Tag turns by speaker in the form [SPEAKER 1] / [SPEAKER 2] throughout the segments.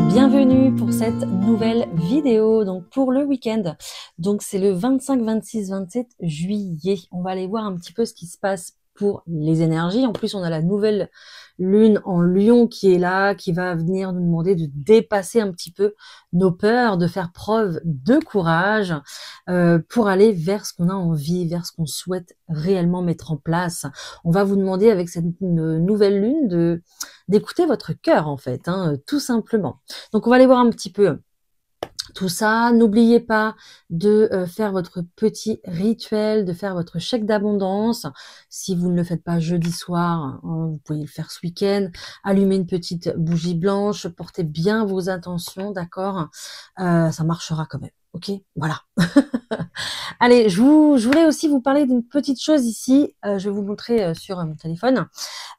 [SPEAKER 1] Bienvenue pour cette nouvelle vidéo, donc pour le week-end. Donc c'est le 25, 26, 27 juillet. On va aller voir un petit peu ce qui se passe pour les énergies. En plus, on a la nouvelle lune en Lion qui est là, qui va venir nous demander de dépasser un petit peu nos peurs, de faire preuve de courage pour aller vers ce qu'on a envie, vers ce qu'on souhaite réellement mettre en place. On va vous demander avec cette nouvelle lune d'écouter votre cœur en fait, tout simplement. Donc on va aller voir un petit peu tout ça. N'oubliez pas de faire votre petit rituel, de faire votre chèque d'abondance. Si vous ne le faites pas jeudi soir, hein, vous pouvez le faire ce week-end. Allumez une petite bougie blanche, portez bien vos intentions, d'accord, ça marchera quand même. Ok, voilà. Allez, je voulais aussi vous parler d'une petite chose ici. Je vais vous montrer sur mon téléphone.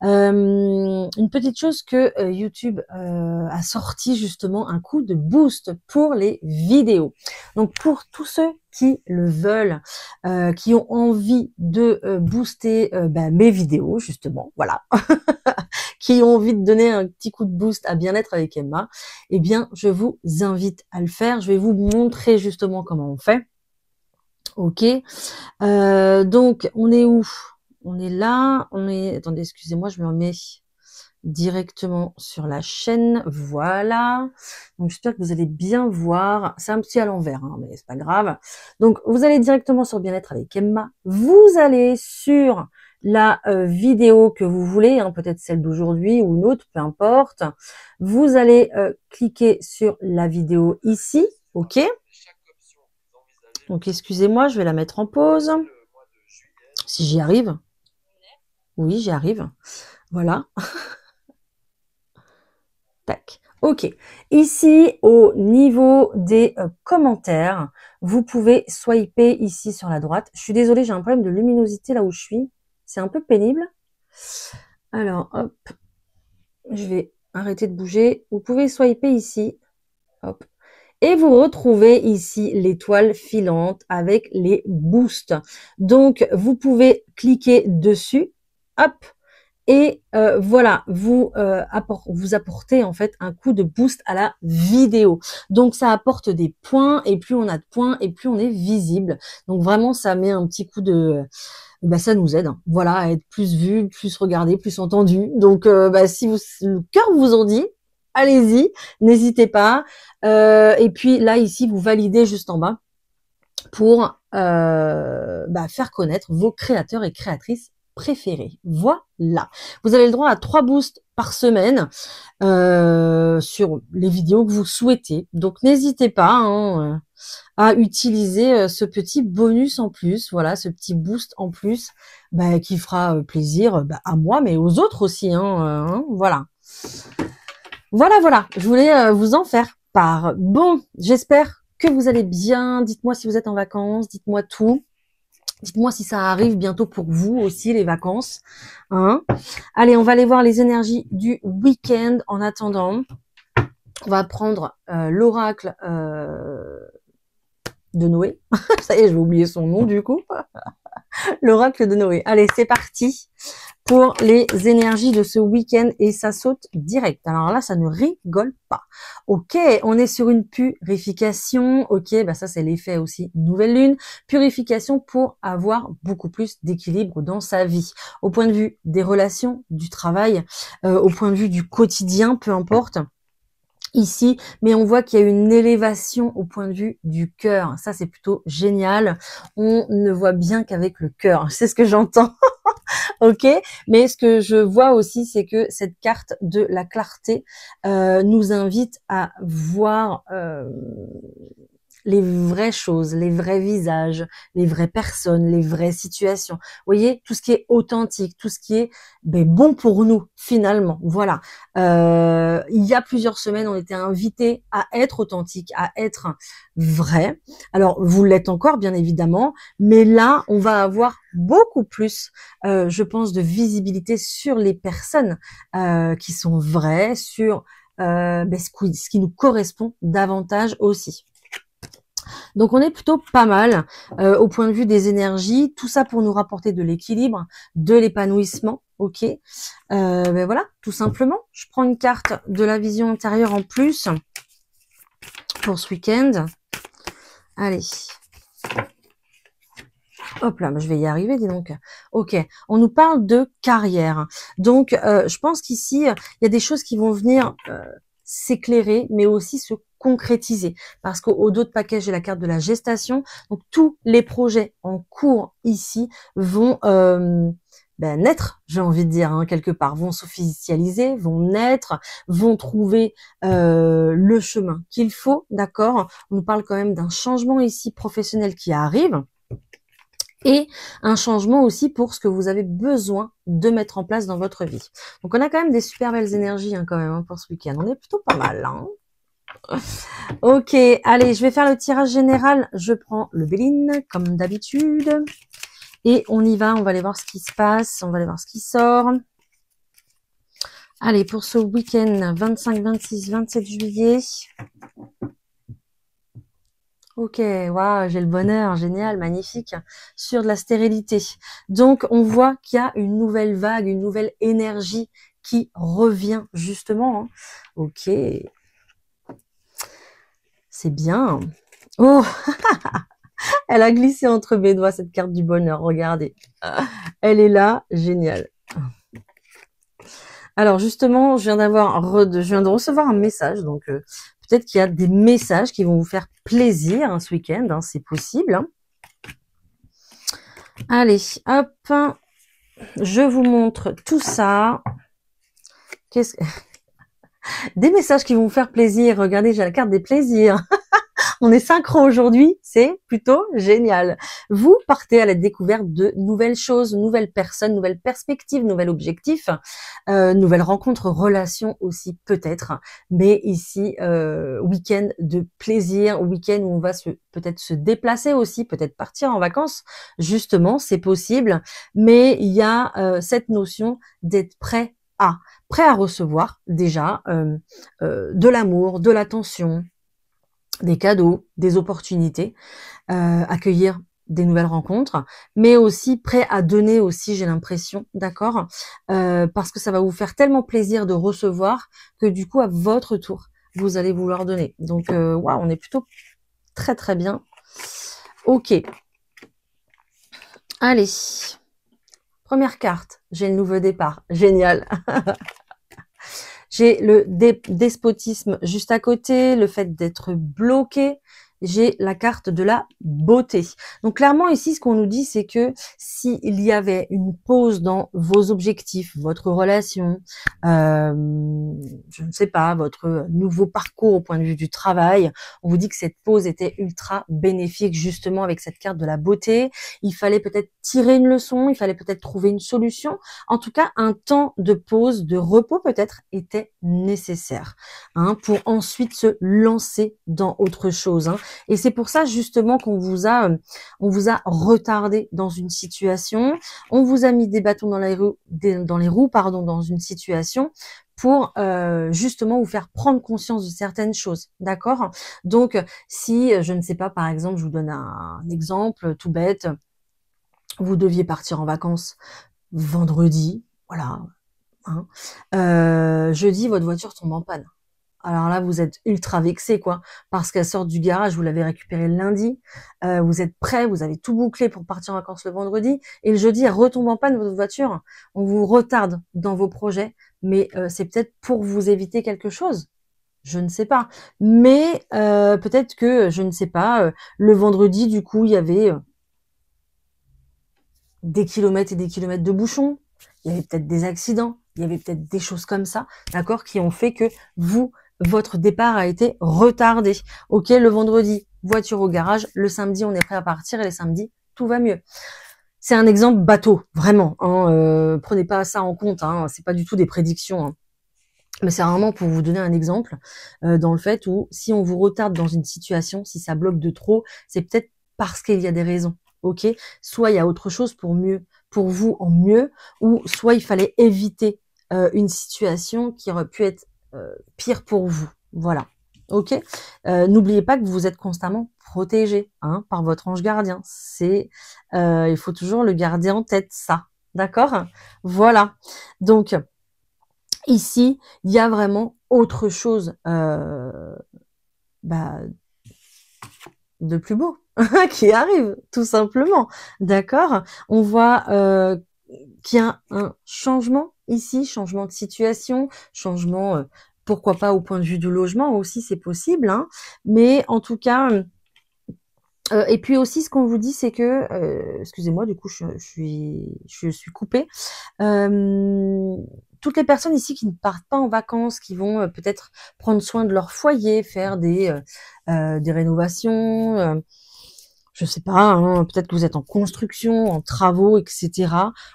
[SPEAKER 1] Une petite chose que YouTube a sorti justement un coup de boost pour les vidéos. Donc pour tous ceux qui le veulent, qui ont envie de booster mes vidéos justement, voilà, qui ont envie de donner un petit coup de boost à Bien-être avec Emma, eh bien je vous invite à le faire. Je vais vous montrer justement comment on fait. Ok, donc on est où? On est là, attendez, excusez-moi, je me remets directement sur la chaîne, voilà. Donc j'espère que vous allez bien voir, c'est un petit à l'envers, mais c'est pas grave. Donc vous allez directement sur Bien-être avec Emma, vous allez sur la vidéo que vous voulez, peut-être celle d'aujourd'hui ou une autre, peu importe. Vous allez cliquer sur la vidéo ici, ok. Donc excusez-moi, je vais la mettre en pause. Si j'y arrive. Oui, j'y arrive. Voilà. Tac. Ok. Ici, au niveau des commentaires, vous pouvez swiper ici sur la droite. Je suis désolée, j'ai un problème de luminosité là où je suis. C'est un peu pénible. Alors, hop. Je vais arrêter de bouger. Vous pouvez swiper ici. Hop. Et vous retrouvez ici l'étoile filante avec les boosts. Donc, vous pouvez cliquer dessus. Hop. Et voilà, vous apportez en fait un coup de boost à la vidéo. Donc ça apporte des points, et plus on a de points, et plus on est visible. Donc vraiment, ça met un petit coup de... ça nous aide, voilà, à être plus vu, plus regardé, plus entendu. Donc si le cœur vous en dit, allez-y, n'hésitez pas. Et puis là, ici, vous validez juste en bas pour faire connaître vos créateurs et créatrices préférés. Voilà. Vous avez le droit à 3 boosts par semaine sur les vidéos que vous souhaitez. Donc n'hésitez pas à utiliser ce petit bonus en plus, voilà, ce petit boost en plus qui fera plaisir à moi, mais aux autres aussi. Voilà. Voilà. Je voulais vous en faire part. Bon, j'espère que vous allez bien. Dites-moi si vous êtes en vacances, dites-moi tout. Dites-moi si ça arrive bientôt pour vous aussi, les vacances. Allez, on va aller voir les énergies du week-end. En attendant, on va prendre l'oracle de Noé. Ça y est, je vais oublier son nom du coup. L'oracle de Noé. Allez, c'est parti pour les énergies de ce week-end et ça saute direct. Alors là, ça ne rigole pas. Ok, on est sur une purification. Ok, ça c'est l'effet aussi nouvelle lune. Purification pour avoir beaucoup plus d'équilibre dans sa vie. Au point de vue des relations, du travail, au point de vue du quotidien, peu importe. Ici, mais on voit qu'il y a une élévation au point de vue du cœur. Ça, c'est plutôt génial. On ne voit bien qu'avec le cœur. C'est ce que j'entends. Ok, mais ce que je vois aussi, c'est que cette carte de la clarté nous invite à voir les vraies choses, les vrais visages, les vraies personnes, les vraies situations. Vous voyez, tout ce qui est authentique, tout ce qui est bon pour nous, finalement. Voilà. Il y a plusieurs semaines, on était invités à être authentique, à être vrai. Alors, vous l'êtes encore, bien évidemment, mais là, on va avoir beaucoup plus, je pense, de visibilité sur les personnes qui sont vraies, sur ce qui nous correspond davantage aussi. Donc on est plutôt pas mal au point de vue des énergies, tout ça pour nous rapporter de l'équilibre, de l'épanouissement, ok. Ben voilà, tout simplement. Je prends une carte de la vision intérieure en plus pour ce week-end. Allez. Hop là, je vais y arriver, dis donc. Ok, on nous parle de carrière. Donc, je pense qu'ici, il y a des choses qui vont venir s'éclairer, mais aussi se concrétiser. Parce qu'au dos de package, j'ai la carte de la gestation. Donc, tous les projets en cours ici vont naître, j'ai envie de dire, hein, quelque part, vont s'officialiser, vont naître, vont trouver le chemin qu'il faut, d'accord. On nous parle quand même d'un changement ici professionnel qui arrive. Et un changement aussi pour ce que vous avez besoin de mettre en place dans votre vie. Donc, on a quand même des super belles énergies quand même pour ce week-end. On est plutôt pas mal. Hein. Ok, allez, je vais faire le tirage général. Je prends le Béline, comme d'habitude. Et on y va, on va aller voir ce qui se passe. On va aller voir ce qui sort. Allez, pour ce week-end, 25, 26, 27 juillet... Ok, waouh, j'ai le bonheur, génial, magnifique, sur de la stérilité. Donc, on voit qu'il y a une nouvelle vague, une nouvelle énergie qui revient, justement. Hein. Ok. C'est bien. Oh, elle a glissé entre mes doigts, cette carte du bonheur, regardez. Elle est là, génial. Alors, justement, je viens de recevoir un message, donc... peut-être qu'il y a des messages qui vont vous faire plaisir ce week-end, hein, c'est possible. Hein. Allez, hop, je vous montre tout ça. Des messages qui vont vous faire plaisir. Regardez, j'ai la carte des plaisirs. On est synchro aujourd'hui, c'est plutôt génial. Vous partez à la découverte de nouvelles choses, nouvelles personnes, nouvelles perspectives, nouveaux objectifs, nouvelles rencontres, relations aussi peut-être. Mais ici, week-end de plaisir, week-end où on va peut-être se déplacer aussi, peut-être partir en vacances. Justement, c'est possible. Mais il y a cette notion d'être prêt à recevoir déjà de l'amour, de l'attention, des cadeaux, des opportunités, accueillir des nouvelles rencontres, mais aussi prêt à donner aussi, j'ai l'impression, d'accord, parce que ça va vous faire tellement plaisir de recevoir que du coup, à votre tour, vous allez vouloir donner. Donc, waouh, on est plutôt très très bien. Ok. Allez. Première carte, j'ai le nouveau départ. Génial. J'ai le despotisme juste à côté, le fait d'être bloqué. J'ai la carte de la beauté. Donc clairement ici, ce qu'on nous dit, c'est que s'il y avait une pause dans vos objectifs, votre relation, je ne sais pas, votre nouveau parcours au point de vue du travail, on vous dit que cette pause était ultra bénéfique justement avec cette carte de la beauté. Il fallait peut-être tirer une leçon, il fallait peut-être trouver une solution. En tout cas, un temps de pause, de repos peut-être était nécessaire pour ensuite se lancer dans autre chose. Et c'est pour ça justement qu'on vous a retardé dans une situation, on vous a mis des bâtons dans les roues, dans une situation pour justement vous faire prendre conscience de certaines choses, d'accord? Donc, si, je ne sais pas, par exemple, je vous donne un exemple tout bête, vous deviez partir en vacances vendredi, voilà, jeudi, votre voiture tombe en panne. Alors là, vous êtes ultra vexé, quoi, parce qu'elle sort du garage, vous l'avez récupérée le lundi, vous êtes prêt, vous avez tout bouclé pour partir en vacances le vendredi, et le jeudi, elle retombe en panne, votre voiture. On vous retarde dans vos projets, mais c'est peut-être pour vous éviter quelque chose. Je ne sais pas. Mais peut-être que, je ne sais pas, le vendredi, du coup, il y avait des kilomètres et des kilomètres de bouchons, il y avait peut-être des accidents, il y avait peut-être des choses comme ça, d'accord, qui ont fait que votre départ a été retardé. Ok, le vendredi, voiture au garage, le samedi, on est prêt à partir et le samedi, tout va mieux. C'est un exemple bateau, vraiment. Prenez pas ça en compte, c'est pas du tout des prédictions. Mais c'est vraiment pour vous donner un exemple dans le fait où si on vous retarde dans une situation, si ça bloque de trop, c'est peut-être parce qu'il y a des raisons. Ok, soit il y a autre chose pour vous en mieux, ou soit il fallait éviter une situation qui aurait pu être pire pour vous. Voilà. Ok. N'oubliez pas que vous êtes constamment protégé par votre ange gardien. Il faut toujours le garder en tête, ça. d'accord? Voilà. Donc, ici, il y a vraiment autre chose bah, de plus beau qui arrive, tout simplement. D'accord? On voit qu'il y a un changement ici, changement de situation, changement, pourquoi pas au point de vue du logement aussi, c'est possible, hein. Mais en tout cas, et puis aussi, ce qu'on vous dit, c'est que, excusez-moi, du coup, je suis coupée. Toutes les personnes ici qui ne partent pas en vacances, qui vont peut-être prendre soin de leur foyer, faire des rénovations, je sais pas, hein, peut-être que vous êtes en construction, en travaux, etc.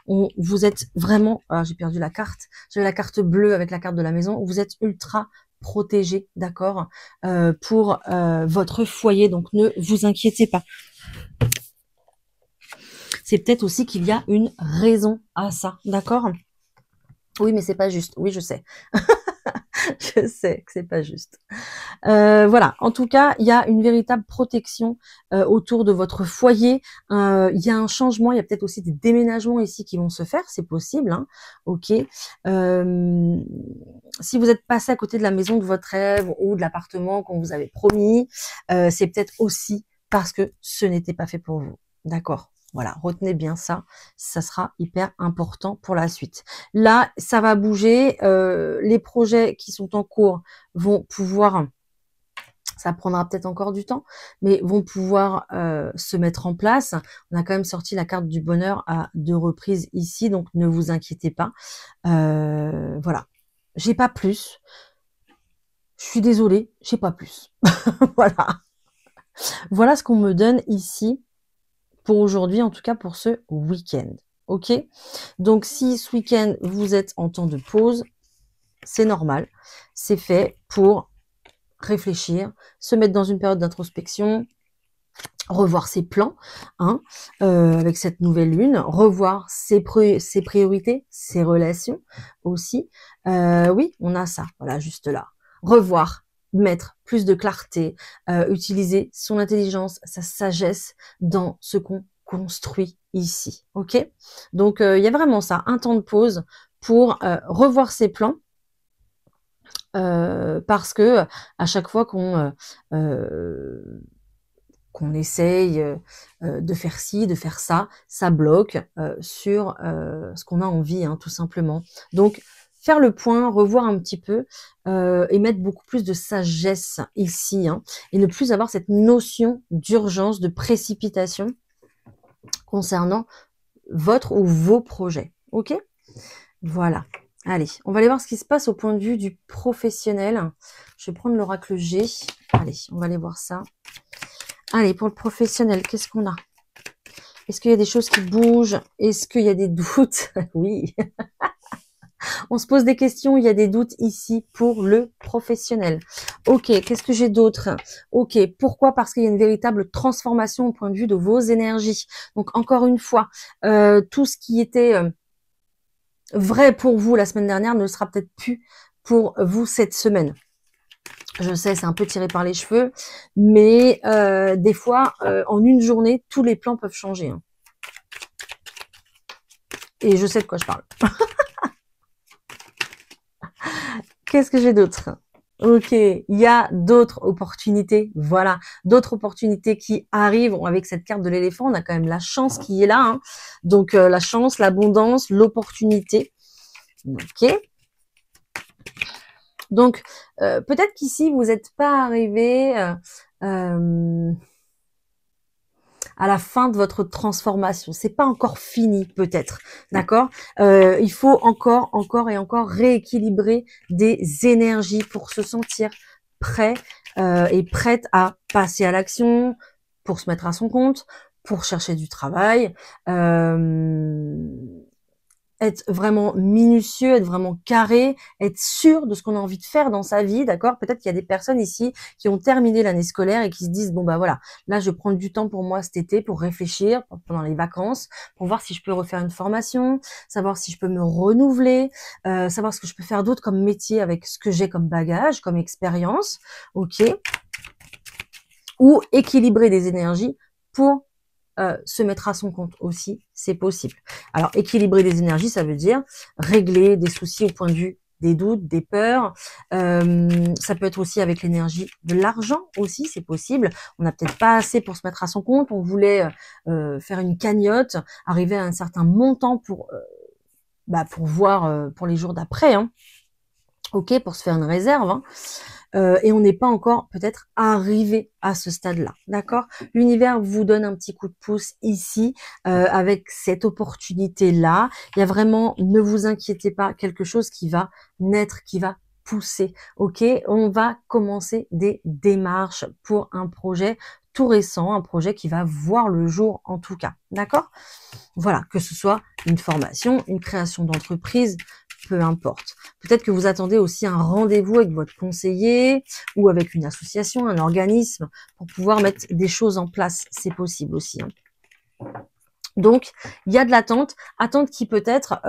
[SPEAKER 1] Vous êtes vraiment, ah, j'ai perdu la carte, j'avais la carte bleue avec la carte de la maison, vous êtes ultra protégé, d'accord, pour votre foyer, donc ne vous inquiétez pas. C'est peut-être aussi qu'il y a une raison à ça, d'accord? Oui, mais c'est pas juste. Oui, je sais. Je sais que c'est pas juste. Voilà. En tout cas, il y a une véritable protection autour de votre foyer. Il y a un changement. Il y a peut-être aussi des déménagements ici qui vont se faire. C'est possible. Hein. Ok. Si vous êtes passé à côté de la maison de votre rêve ou de l'appartement qu'on vous avait promis, c'est peut-être aussi parce que ce n'était pas fait pour vous. D'accord. Voilà, retenez bien ça, ça sera hyper important pour la suite. Là, ça va bouger, les projets qui sont en cours vont pouvoir, ça prendra peut-être encore du temps, mais vont pouvoir se mettre en place. On a quand même sorti la carte du bonheur à 2 reprises ici, donc ne vous inquiétez pas. Voilà, j'ai pas plus. Je suis désolée, j'ai pas plus. Voilà. Voilà ce qu'on me donne ici pour aujourd'hui, en tout cas pour ce week-end. Ok? Donc, si ce week-end, vous êtes en temps de pause, c'est normal. C'est fait pour réfléchir, se mettre dans une période d'introspection, revoir ses plans, hein, avec cette nouvelle lune, revoir ses priorités, ses relations aussi. Oui, on a ça, voilà, juste là. Revoir, mettre plus de clarté, utiliser son intelligence, sa sagesse dans ce qu'on construit ici, ok? Donc, il y a vraiment ça, un temps de pause pour revoir ses plans, parce que à chaque fois qu'on essaye de faire ci, de faire ça, ça bloque sur ce qu'on a envie, hein, tout simplement. Donc, faire le point, revoir un petit peu et mettre beaucoup plus de sagesse ici, hein, et ne plus avoir cette notion d'urgence, de précipitation concernant votre ou vos projets. Ok? Voilà. Allez, on va aller voir ce qui se passe au point de vue du professionnel. Je vais prendre l'oracle G. Allez, on va aller voir ça. Allez, pour le professionnel, qu'est-ce qu'on a? Est-ce qu'il y a des choses qui bougent? Est-ce qu'il y a des doutes? Oui. On se pose des questions, il y a des doutes ici pour le professionnel. Ok, qu'est-ce que j'ai d'autre? Ok, pourquoi? Parce qu'il y a une véritable transformation au point de vue de vos énergies. Donc, encore une fois, tout ce qui était vrai pour vous la semaine dernière ne le sera peut-être plus pour vous cette semaine. Je sais, c'est un peu tiré par les cheveux, mais des fois, en une journée, tous les plans peuvent changer. Hein. Et je sais de quoi je parle. Qu'est-ce que j'ai d'autre? Ok, il y a d'autres opportunités, voilà, d'autres opportunités qui arrivent avec cette carte de l'éléphant. On a quand même la chance qui est là, hein. Donc la chance, l'abondance, l'opportunité. Ok. Donc peut-être qu'ici vous n'êtes pas arrivé à la fin de votre transformation. C'est pas encore fini, peut-être. D'accord? Il faut encore et encore rééquilibrer des énergies pour se sentir prêt et prête à passer à l'action, pour se mettre à son compte, pour chercher du travail. Être vraiment minutieux, être vraiment carré, être sûr de ce qu'on a envie de faire dans sa vie, d'accord? Peut-être qu'il y a des personnes ici qui ont terminé l'année scolaire et qui se disent, bon bah voilà, là je prends du temps pour moi cet été, pour réfléchir pendant les vacances, pour voir si je peux refaire une formation, savoir si je peux me renouveler, savoir ce que je peux faire d'autre comme métier avec ce que j'ai comme bagage, comme expérience, ok? Ou équilibrer des énergies pour se mettre à son compte aussi, c'est possible. Alors, équilibrer les énergies, ça veut dire régler des soucis au point de vue des doutes, des peurs. Ça peut être aussi avec l'énergie de l'argent aussi, c'est possible. On n'a peut-être pas assez pour se mettre à son compte. On voulait faire une cagnotte, arriver à un certain montant pour voir pour les jours d'après. Hein. Ok, pour se faire une réserve. Hein. Et on n'est pas encore peut-être arrivé à ce stade-là, d'accord? L'univers vous donne un petit coup de pouce ici avec cette opportunité-là. Il y a vraiment, ne vous inquiétez pas, quelque chose qui va naître, qui va pousser, ok? On va commencer des démarches pour un projet tout récent, un projet qui va voir le jour en tout cas, d'accord? Voilà, que ce soit une formation, une création d'entreprise, peu importe. Peut-être que vous attendez aussi un rendez-vous avec votre conseiller ou avec une association, un organisme pour pouvoir mettre des choses en place. C'est possible aussi. Hein. Donc, il y a de l'attente, attente qui peut-être,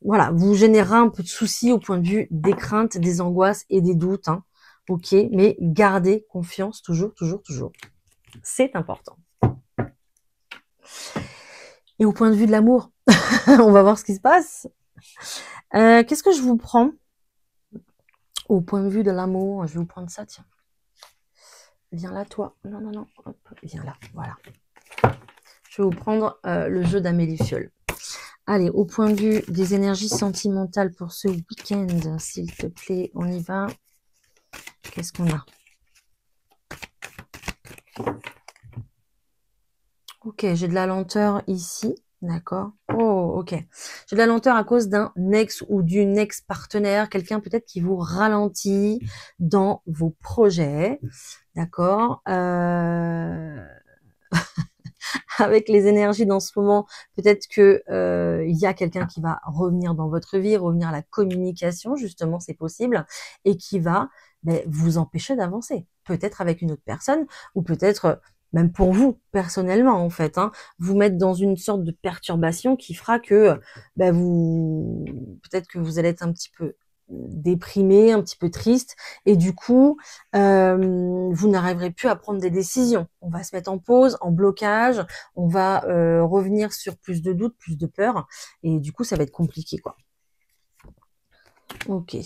[SPEAKER 1] voilà, vous générera un peu de soucis au point de vue des craintes, des angoisses et des doutes. Hein. Ok, mais gardez confiance toujours, toujours, toujours. C'est important. Et au point de vue de l'amour, on va voir ce qui se passe. Qu'est-ce que je vous prends au point de vue de l'amour? Je vais vous prendre ça, tiens. Viens là, toi. Non, non, non. Hop, viens là, voilà. Je vais vous prendre le jeu d'Amélie Fiol. Allez, au point de vue des énergies sentimentales pour ce week-end, s'il te plaît, on y va. Qu'est-ce qu'on a? Ok, j'ai de la lenteur ici. D'accord. Oh, ok. J'ai de la lenteur à cause d'un ex ou d'une ex-partenaire, quelqu'un peut-être qui vous ralentit dans vos projets. D'accord. Avec les énergies dans ce moment, peut-être que il y a quelqu'un qui va revenir dans votre vie, revenir à la communication, justement, c'est possible, et qui va vous empêcher d'avancer. Peut-être avec une autre personne, ou peut-être même pour vous personnellement en fait, hein, vous mettre dans une sorte de perturbation qui fera que vous peut-être que vous allez être un petit peu déprimé, un petit peu triste, et du coup vous n'arriverez plus à prendre des décisions. On va se mettre en pause, en blocage, on va revenir sur plus de doutes, plus de peur, et du coup ça va être compliqué quoi. Ok.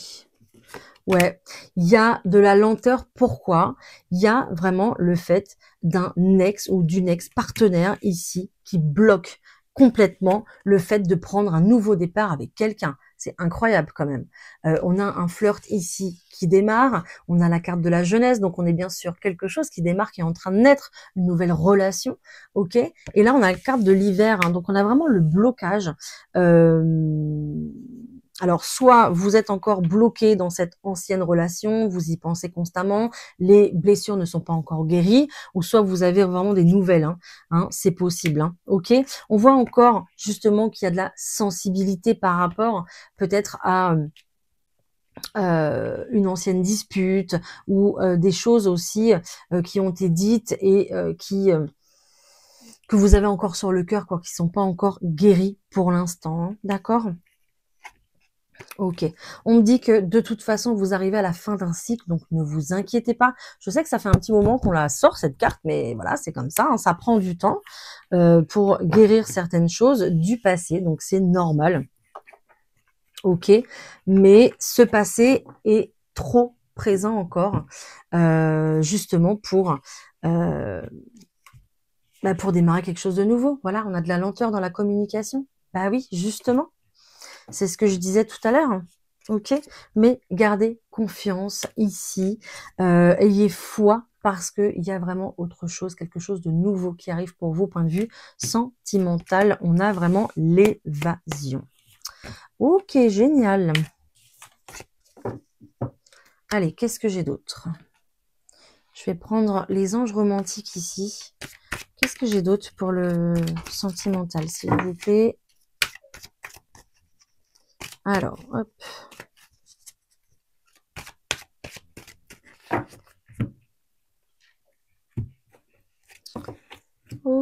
[SPEAKER 1] Ouais, il y a de la lenteur. Pourquoi? Il y a vraiment le fait d'un ex ou d'une ex-partenaire ici qui bloque complètement le fait de prendre un nouveau départ avec quelqu'un. C'est incroyable quand même. On a un flirt ici qui démarre, on a la carte de la jeunesse, donc on est bien sûr quelque chose qui démarre, qui est en train de naître, une nouvelle relation, ok? Et là, on a la carte de l'hiver, hein, donc on a vraiment le blocage. Alors, soit vous êtes encore bloqué dans cette ancienne relation, vous y pensez constamment, les blessures ne sont pas encore guéries, ou soit vous avez vraiment des nouvelles, c'est possible, ok. On voit encore justement qu'il y a de la sensibilité par rapport peut-être à une ancienne dispute ou des choses aussi qui ont été dites et que vous avez encore sur le cœur, quoi, qui sont pas encore guéries pour l'instant, d'accord. Ok, on me dit que de toute façon vous arrivez à la fin d'un cycle, donc ne vous inquiétez pas. Je sais que ça fait un petit moment qu'on la sort cette carte, mais voilà, c'est comme ça, ça prend du temps pour guérir certaines choses du passé, donc c'est normal. Ok, mais ce passé est trop présent encore, justement pour démarrer quelque chose de nouveau. Voilà, on a de la lenteur dans la communication. Bah oui, justement. C'est ce que je disais tout à l'heure. Ok, mais gardez confiance ici, ayez foi parce qu'il y a vraiment autre chose, quelque chose de nouveau qui arrive pour vous, point de vue sentimental. On a vraiment l'évasion. Ok, génial. Allez, qu'est-ce que j'ai d'autre? Je vais prendre les anges romantiques ici. Qu'est-ce que j'ai d'autre pour le sentimental, s'il vous plaît? Alors, hop.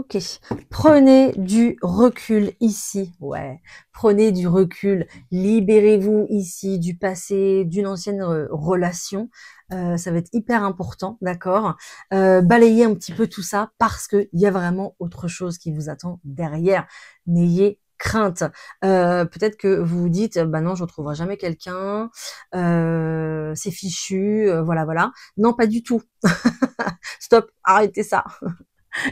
[SPEAKER 1] Ok, prenez du recul ici, ouais, prenez du recul, libérez-vous ici du passé, d'une ancienne relation, ça va être hyper important, d'accord. Balayez un petit peu tout ça parce qu'il y a vraiment autre chose qui vous attend derrière, n'ayez crainte. Peut-être que vous vous dites, bah non, je ne retrouverai jamais quelqu'un, c'est fichu, voilà, voilà. Non, pas du tout. Stop, arrêtez ça.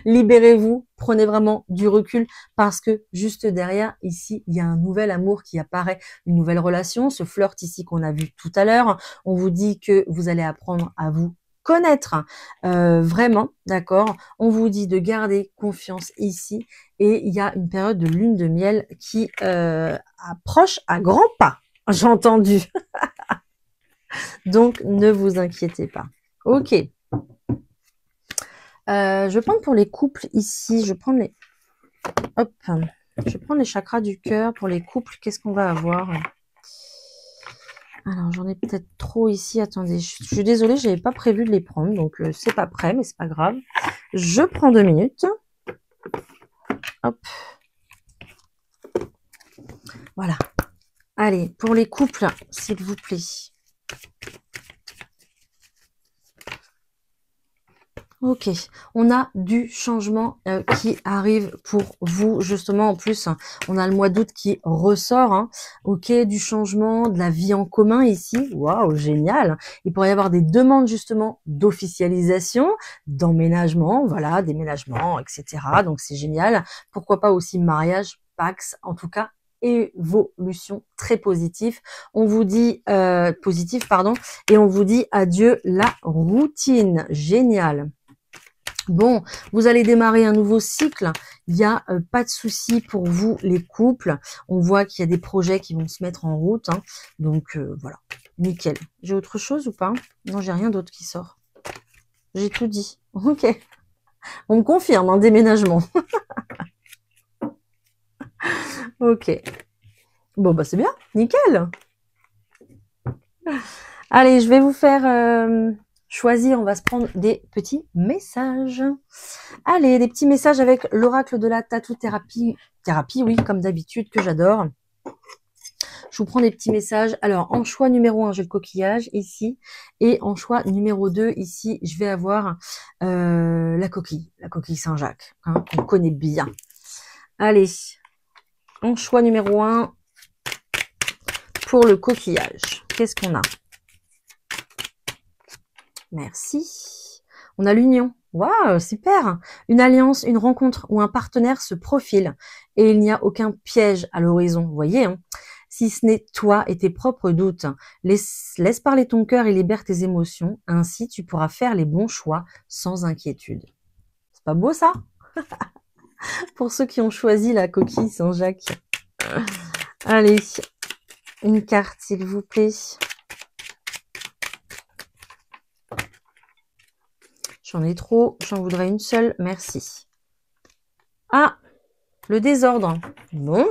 [SPEAKER 1] Libérez-vous, prenez vraiment du recul parce que juste derrière, ici, il y a un nouvel amour qui apparaît, une nouvelle relation, ce flirt ici qu'on a vu tout à l'heure. On vous dit que vous allez apprendre à vous connaître, vraiment, d'accord. On vous dit de garder confiance ici et il y a une période de lune de miel qui approche à grands pas, j'ai entendu. Donc, ne vous inquiétez pas. Ok. Je vais prendre pour les couples ici, je vais prendre les... Hop, je vais prendre les chakras du cœur pour les couples. Qu'est-ce qu'on va avoir? Alors, j'en ai peut-être trop ici. Attendez, je suis désolée, j'avais pas prévu de les prendre, donc c'est pas prêt, mais c'est pas grave. Je prends 2 minutes. Hop. Voilà. Allez, pour les couples, s'il vous plaît. Ok, on a du changement qui arrive pour vous, justement. En plus, on a le mois d'août qui ressort. Hein. Ok, du changement, de la vie en commun ici. Waouh, génial. Il pourrait y avoir des demandes justement d'officialisation, d'emménagement, voilà, déménagement, etc. Donc c'est génial. Pourquoi pas aussi mariage, Pax, en tout cas. Évolution très positive. On vous dit positif, pardon, et on vous dit adieu la routine. Génial. Bon, vous allez démarrer un nouveau cycle. Il n'y a pas de souci pour vous, les couples. On voit qu'il y a des projets qui vont se mettre en route. Hein. Donc, voilà. Nickel. J'ai autre chose ou pas? Non, j'ai rien d'autre qui sort. J'ai tout dit. Ok. On me confirme un déménagement. Ok. Bon, bah c'est bien. Nickel. Allez, je vais vous faire... choisir, on va se prendre des petits messages. Allez, des petits messages avec l'oracle de la tattoo thérapie. Thérapie, oui, comme d'habitude, que j'adore. Je vous prends des petits messages. Alors, en choix numéro 1, j'ai le coquillage ici. Et en choix numéro 2, ici, je vais avoir la coquille Saint-Jacques, hein, qu'on connaît bien. Allez, en choix numéro 1, pour le coquillage, qu'est-ce qu'on a? Merci. On a l'union. Waouh, super. Une alliance, une rencontre ou un partenaire se profile et il n'y a aucun piège à l'horizon. Vous voyez, hein, si ce n'est toi et tes propres doutes. Laisse parler ton cœur et libère tes émotions. Ainsi, tu pourras faire les bons choix sans inquiétude. C'est pas beau ça? Pour ceux qui ont choisi la coquille Saint-Jacques. Allez, une carte s'il vous plaît. J'en ai trop, j'en voudrais une seule, merci. Ah, le désordre. Bon.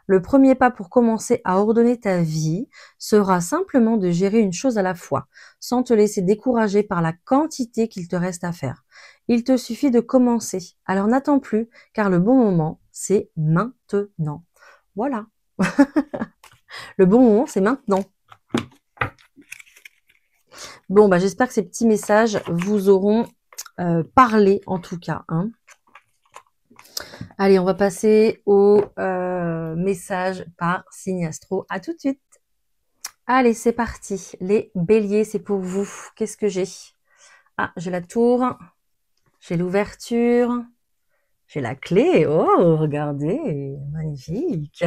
[SPEAKER 1] Le premier pas pour commencer à ordonner ta vie sera simplement de gérer une chose à la fois, sans te laisser décourager par la quantité qu'il te reste à faire. Il te suffit de commencer. Alors n'attends plus, car le bon moment, c'est maintenant. Voilà. Le bon moment, c'est maintenant. Bon, bah, j'espère que ces petits messages vous auront parlé, en tout cas. Hein. Allez, on va passer au message par signe astro. À tout de suite. Allez, c'est parti. Les béliers, c'est pour vous. Qu'est-ce que j'ai? Ah, j'ai la tour. J'ai l'ouverture. J'ai la clé. Oh, regardez. Magnifique.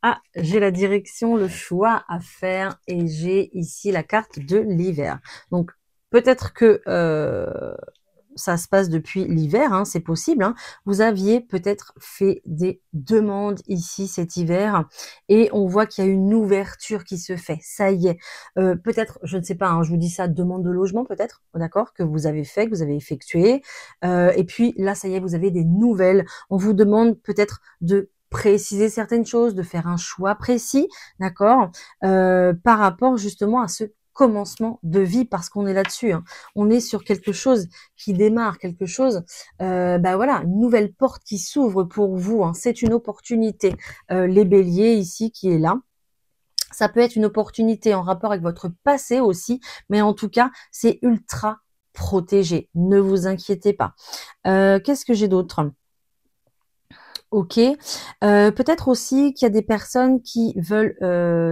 [SPEAKER 1] Ah, j'ai la direction, le choix à faire. Et j'ai ici la carte de l'hiver. Donc, peut-être que... ça se passe depuis l'hiver, hein, c'est possible. Hein. Vous aviez peut-être fait des demandes ici cet hiver et on voit qu'il y a une ouverture qui se fait. Ça y est. Peut-être, je ne sais pas, hein, je vous dis ça, demande de logement peut-être, d'accord, que vous avez fait, que vous avez effectué. Et puis là, ça y est, vous avez des nouvelles. On vous demande peut-être de préciser certaines choses, de faire un choix précis, d'accord, par rapport justement à ce commencement de vie, parce qu'on est là-dessus, hein. On est sur quelque chose qui démarre, quelque chose, voilà, une nouvelle porte qui s'ouvre pour vous, hein. C'est une opportunité, les béliers ici qui est là. Ça peut être une opportunité en rapport avec votre passé aussi, mais en tout cas, c'est ultra protégé. Ne vous inquiétez pas. Qu'est-ce que j'ai d'autre? Ok. Peut-être aussi qu'il y a des personnes qui veulent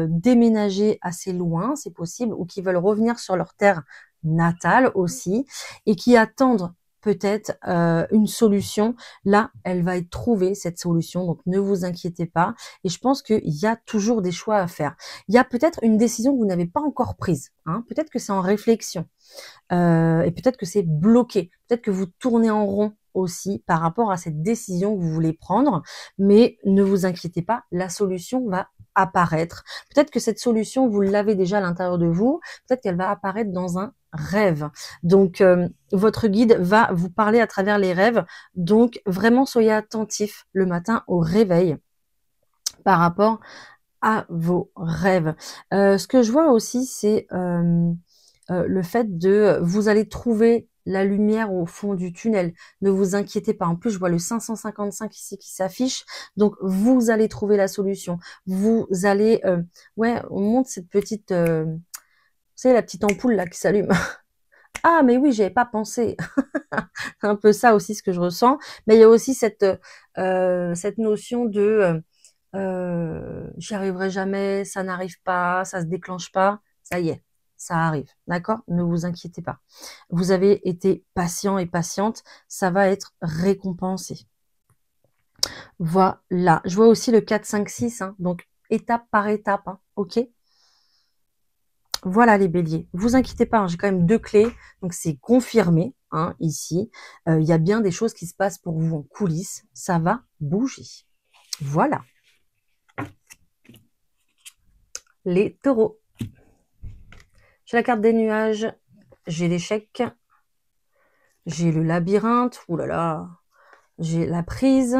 [SPEAKER 1] déménager assez loin, c'est possible, ou qui veulent revenir sur leur terre natale aussi, et qui attendent peut-être une solution. Là, elle va être trouvée, cette solution, donc ne vous inquiétez pas. Et je pense qu'il y a toujours des choix à faire. Il y a peut-être une décision que vous n'avez pas encore prise, hein. Peut-être que c'est en réflexion. Et peut-être que c'est bloqué. Peut-être que vous tournez en rond aussi par rapport à cette décision que vous voulez prendre. Mais ne vous inquiétez pas, la solution va apparaître. Peut-être que cette solution, vous l'avez déjà à l'intérieur de vous. Peut-être qu'elle va apparaître dans un rêve. Donc, votre guide va vous parler à travers les rêves. Donc, vraiment, soyez attentifs le matin au réveil par rapport à vos rêves. Ce que je vois aussi, c'est le fait de vous allez trouver la lumière au fond du tunnel. Ne vous inquiétez pas. En plus, je vois le 555 ici qui s'affiche. Donc, vous allez trouver la solution. Vous allez... ouais, on monte cette petite... vous savez, la petite ampoule là qui s'allume. Ah, mais oui, j'avais pas pensé. C'est un peu ça aussi ce que je ressens. Mais il y a aussi cette notion de... j'y arriverai jamais, ça n'arrive pas, ça se déclenche pas. Ça y est, ça arrive, d'accord? Ne vous inquiétez pas. Vous avez été patient et patiente, ça va être récompensé. Voilà. Je vois aussi le 4, 5, 6, hein, donc étape par étape, hein, ok? Voilà les béliers. Vous inquiétez pas, hein, j'ai quand même 2 clés, donc c'est confirmé, hein, ici. Il y a bien des choses qui se passent pour vous en coulisses, ça va bouger. Voilà. Les taureaux. J'ai la carte des nuages, j'ai l'échec, j'ai le labyrinthe, oulala, j'ai la prise,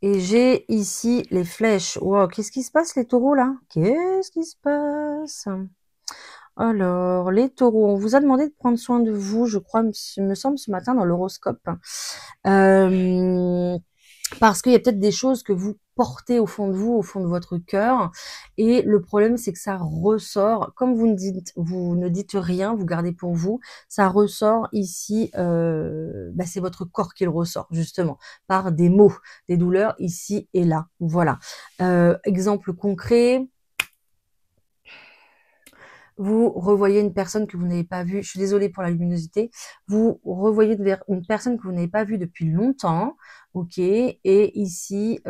[SPEAKER 1] et j'ai ici les flèches. Wow, qu'est-ce qui se passe les taureaux là? Qu'est-ce qui se passe? Alors, les taureaux, on vous a demandé de prendre soin de vous, je crois, me semble ce matin dans l'horoscope. Parce qu'il y a peut-être des choses que vous portez au fond de vous, au fond de votre cœur. Et le problème, c'est que ça ressort, comme vous ne dites rien, vous gardez pour vous, ça ressort ici, c'est votre corps qui le ressort, justement, par des mots, des douleurs ici et là. Voilà. Exemple concret. Vous revoyez une personne que vous n'avez pas vue, je suis désolée pour la luminosité, vous revoyez une personne que vous n'avez pas vue depuis longtemps, ok, et ici,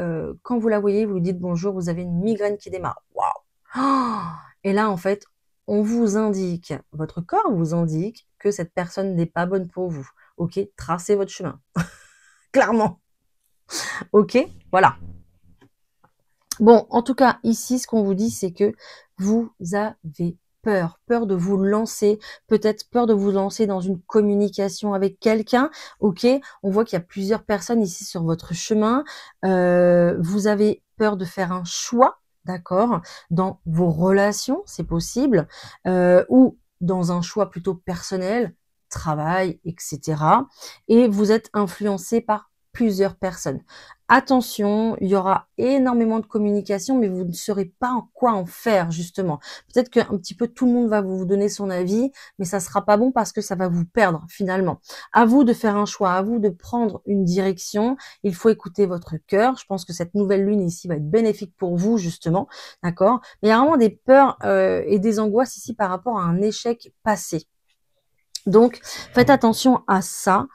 [SPEAKER 1] quand vous la voyez, vous lui dites bonjour, vous avez une migraine qui démarre, waouh! Et là, en fait, on vous indique, votre corps vous indique que cette personne n'est pas bonne pour vous, ok, tracez votre chemin, clairement, ok, voilà. Bon, en tout cas, ici, ce qu'on vous dit, c'est que vous avez peur de vous lancer, peut-être peur de vous lancer dans une communication avec quelqu'un, ok? On voit qu'il y a plusieurs personnes ici sur votre chemin. Vous avez peur de faire un choix, d'accord? Dans vos relations, c'est possible, ou dans un choix plutôt personnel, travail, etc. Et vous êtes influencé par plusieurs personnes. Attention, il y aura énormément de communication, mais vous ne saurez pas en quoi en faire, justement. Peut-être qu'un petit peu tout le monde va vous donner son avis, mais ça sera pas bon parce que ça va vous perdre, finalement. À vous de faire un choix, à vous de prendre une direction. Il faut écouter votre cœur. Je pense que cette nouvelle lune ici va être bénéfique pour vous, justement. D'accord? Mais il y a vraiment des peurs et des angoisses ici par rapport à un échec passé. Donc, faites attention à ça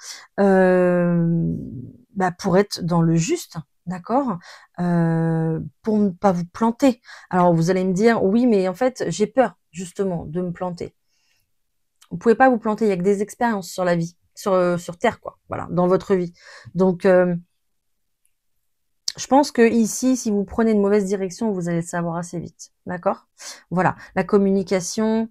[SPEAKER 1] pour être dans le juste, d'accord, pour ne pas vous planter. Alors, vous allez me dire, oui, mais en fait, j'ai peur, justement, de me planter. Vous pouvez pas vous planter, il y a que des expériences sur la vie, sur Terre, quoi, voilà, dans votre vie. Donc, je pense que ici, si vous prenez une mauvaise direction, vous allez le savoir assez vite, d'accord? Voilà, la communication,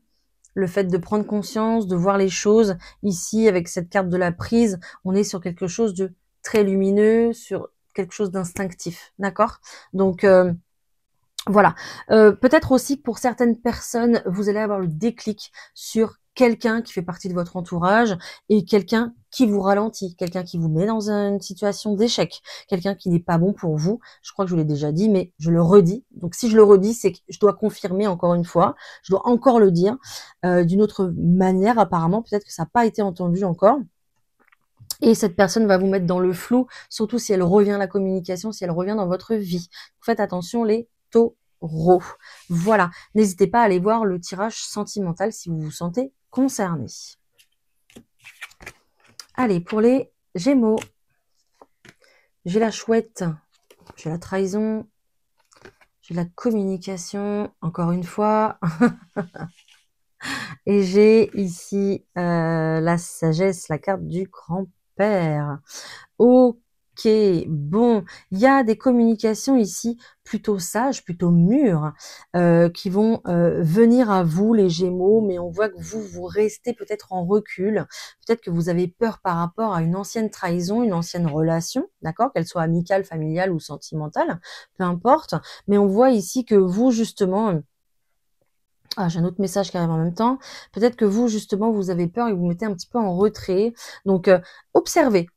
[SPEAKER 1] le fait de prendre conscience, de voir les choses. Ici, avec cette carte de la prise, on est sur quelque chose de très lumineux, sur quelque chose d'instinctif, d'accord? Donc, Voilà. Peut-être aussi que pour certaines personnes, vous allez avoir le déclic sur quelqu'un qui fait partie de votre entourage et quelqu'un qui vous ralentit, quelqu'un qui vous met dans une situation d'échec, quelqu'un qui n'est pas bon pour vous. Je crois que je vous l'ai déjà dit, mais je le redis. Donc si je le redis, c'est que je dois confirmer encore une fois, je dois encore le dire d'une autre manière apparemment. Peut-être que ça n'a pas été entendu encore. Et cette personne va vous mettre dans le flou, surtout si elle revient à la communication, si elle revient dans votre vie. Faites attention les taureaux. Voilà, n'hésitez pas à aller voir le tirage sentimental si vous vous sentez concerné. Allez, pour les Gémeaux, j'ai la chouette, j'ai la trahison, j'ai la communication, encore une fois, et j'ai ici la sagesse, la carte du grand-père. Ok, bon, il y a des communications ici plutôt sages, plutôt mûres, qui vont venir à vous, les Gémeaux, mais on voit que vous restez peut-être en recul, peut-être que vous avez peur par rapport à une ancienne trahison, une ancienne relation, d'accord, qu'elle soit amicale, familiale ou sentimentale, peu importe, mais on voit ici que vous, justement... Ah, j'ai un autre message qui arrive en même temps. Peut-être que vous, justement, vous avez peur et vous mettez un petit peu en retrait. Donc, observez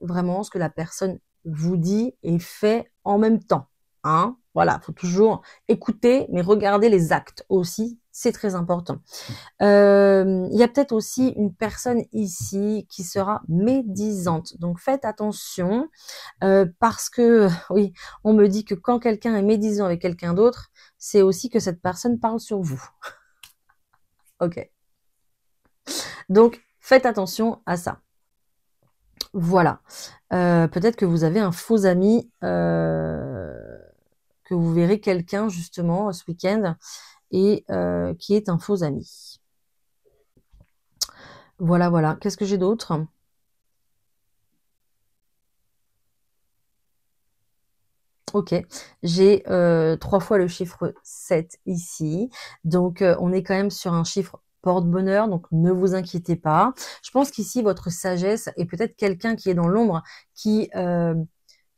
[SPEAKER 1] vraiment ce que la personne vous dit et fait en même temps. Hein, voilà, faut toujours écouter, mais regarder les actes aussi. C'est très important. Il y a peut-être aussi une personne ici qui sera médisante. Donc, faites attention parce que, oui, on me dit que quand quelqu'un est médisant avec quelqu'un d'autre, c'est aussi que cette personne parle sur vous. Ok. Donc, faites attention à ça. Voilà. Peut-être que vous avez un faux ami, que vous verrez quelqu'un justement ce week-end et qui est un faux ami. Voilà, voilà. Qu'est-ce que j'ai d'autre ? Ok, j'ai 3 fois le chiffre 7 ici. Donc, on est quand même sur un chiffre porte-bonheur, donc ne vous inquiétez pas. Je pense qu'ici, votre sagesse est peut-être quelqu'un qui est dans l'ombre, qui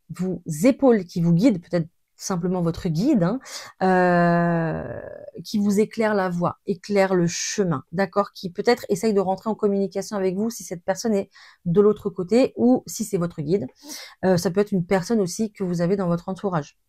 [SPEAKER 1] vous épaule, qui vous guide, peut-être simplement votre guide, hein, qui vous éclaire la voie, éclaire le chemin, d'accord, qui peut-être essaye de rentrer en communication avec vous si cette personne est de l'autre côté ou si c'est votre guide. Ça peut être une personne aussi que vous avez dans votre entourage.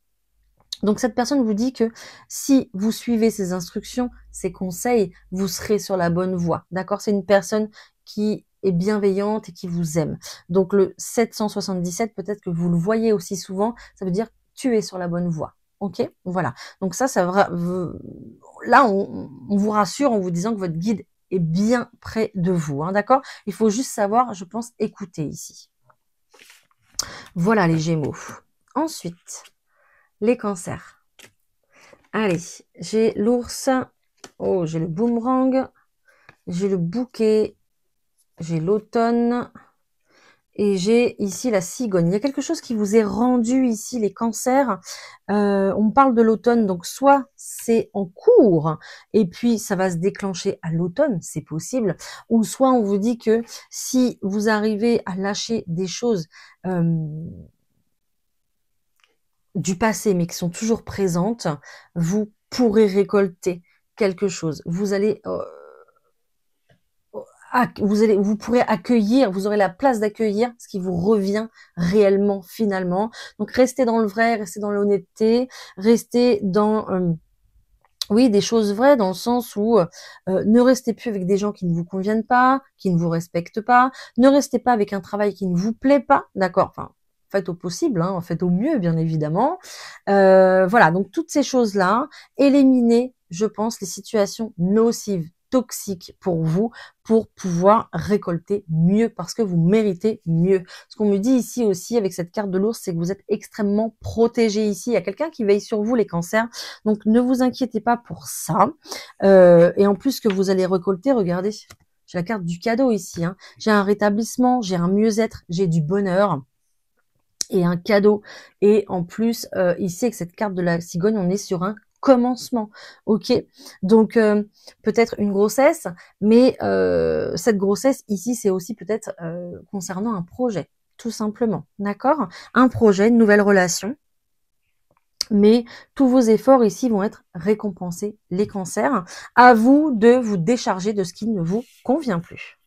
[SPEAKER 1] Donc cette personne vous dit que si vous suivez ses instructions, ses conseils, vous serez sur la bonne voie. D'accord? C'est une personne qui est bienveillante et qui vous aime. Donc le 777, peut-être que vous le voyez aussi souvent, ça veut dire tu es sur la bonne voie. Ok? Voilà. Donc ça là, on vous rassure en vous disant que votre guide est bien près de vous. Hein, d'accord? Il faut juste savoir, je pense, écouter ici. Voilà les Gémeaux. Ensuite, les cancers. Allez, j'ai l'ours, oh, j'ai le boomerang, j'ai le bouquet, j'ai l'automne et j'ai ici la cigogne. Il y a quelque chose qui vous est rendu ici, les cancers. On parle de l'automne, donc soit c'est en cours et puis ça va se déclencher à l'automne, c'est possible, ou soit on vous dit que si vous arrivez à lâcher des choses du passé, mais qui sont toujours présentes, vous pourrez récolter quelque chose. Vous allez, vous pourrez accueillir, vous aurez la place d'accueillir ce qui vous revient réellement, finalement. Donc, restez dans le vrai, restez dans l'honnêteté, restez dans, oui, des choses vraies dans le sens où ne restez plus avec des gens qui ne vous conviennent pas, qui ne vous respectent pas. Ne restez pas avec un travail qui ne vous plaît pas, d'accord. Enfin, faites au possible, hein, faites au mieux, bien évidemment. Voilà, donc toutes ces choses-là, éliminez, je pense, les situations nocives, toxiques pour vous, pour pouvoir récolter mieux, parce que vous méritez mieux. Ce qu'on me dit ici aussi avec cette carte de l'ours, c'est que vous êtes extrêmement protégé ici. Il y a quelqu'un qui veille sur vous, les cancers. Donc ne vous inquiétez pas pour ça. Et en plus que vous allez récolter, regardez, j'ai la carte du cadeau ici. Hein. J'ai un rétablissement, j'ai un mieux-être, j'ai du bonheur et un cadeau. Et en plus, ici, avec cette carte de la cigogne, on est sur un commencement. Ok, donc peut-être une grossesse, mais cette grossesse ici, c'est aussi peut-être concernant un projet, tout simplement. D'accord? Un projet, une nouvelle relation. Mais tous vos efforts ici vont être récompensés, les cancers. À vous de vous décharger de ce qui ne vous convient plus.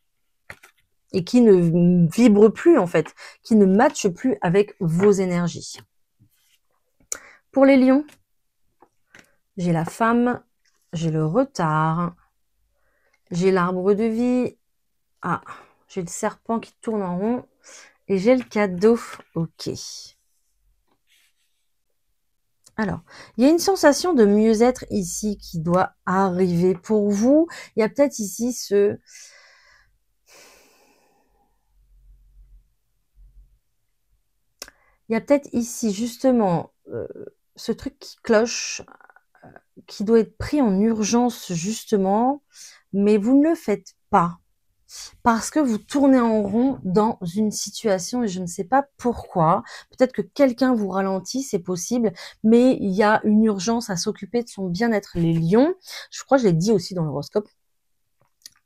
[SPEAKER 1] Et qui ne vibre plus en fait, qui ne matche plus avec vos énergies. Pour les lions, j'ai la femme, j'ai le retard, j'ai l'arbre de vie, ah, j'ai le serpent qui tourne en rond, et j'ai le cadeau, ok. Alors, il y a une sensation de mieux-être ici qui doit arriver pour vous. Il y a peut-être ici ce... Il y a peut-être ici justement ce truc qui cloche, qui doit être pris en urgence justement, mais vous ne le faites pas. Parce que vous tournez en rond dans une situation et je ne sais pas pourquoi. Peut-être que quelqu'un vous ralentit, c'est possible, mais il y a une urgence à s'occuper de son bien-être. Les lions, je crois que je l'ai dit aussi dans l'horoscope,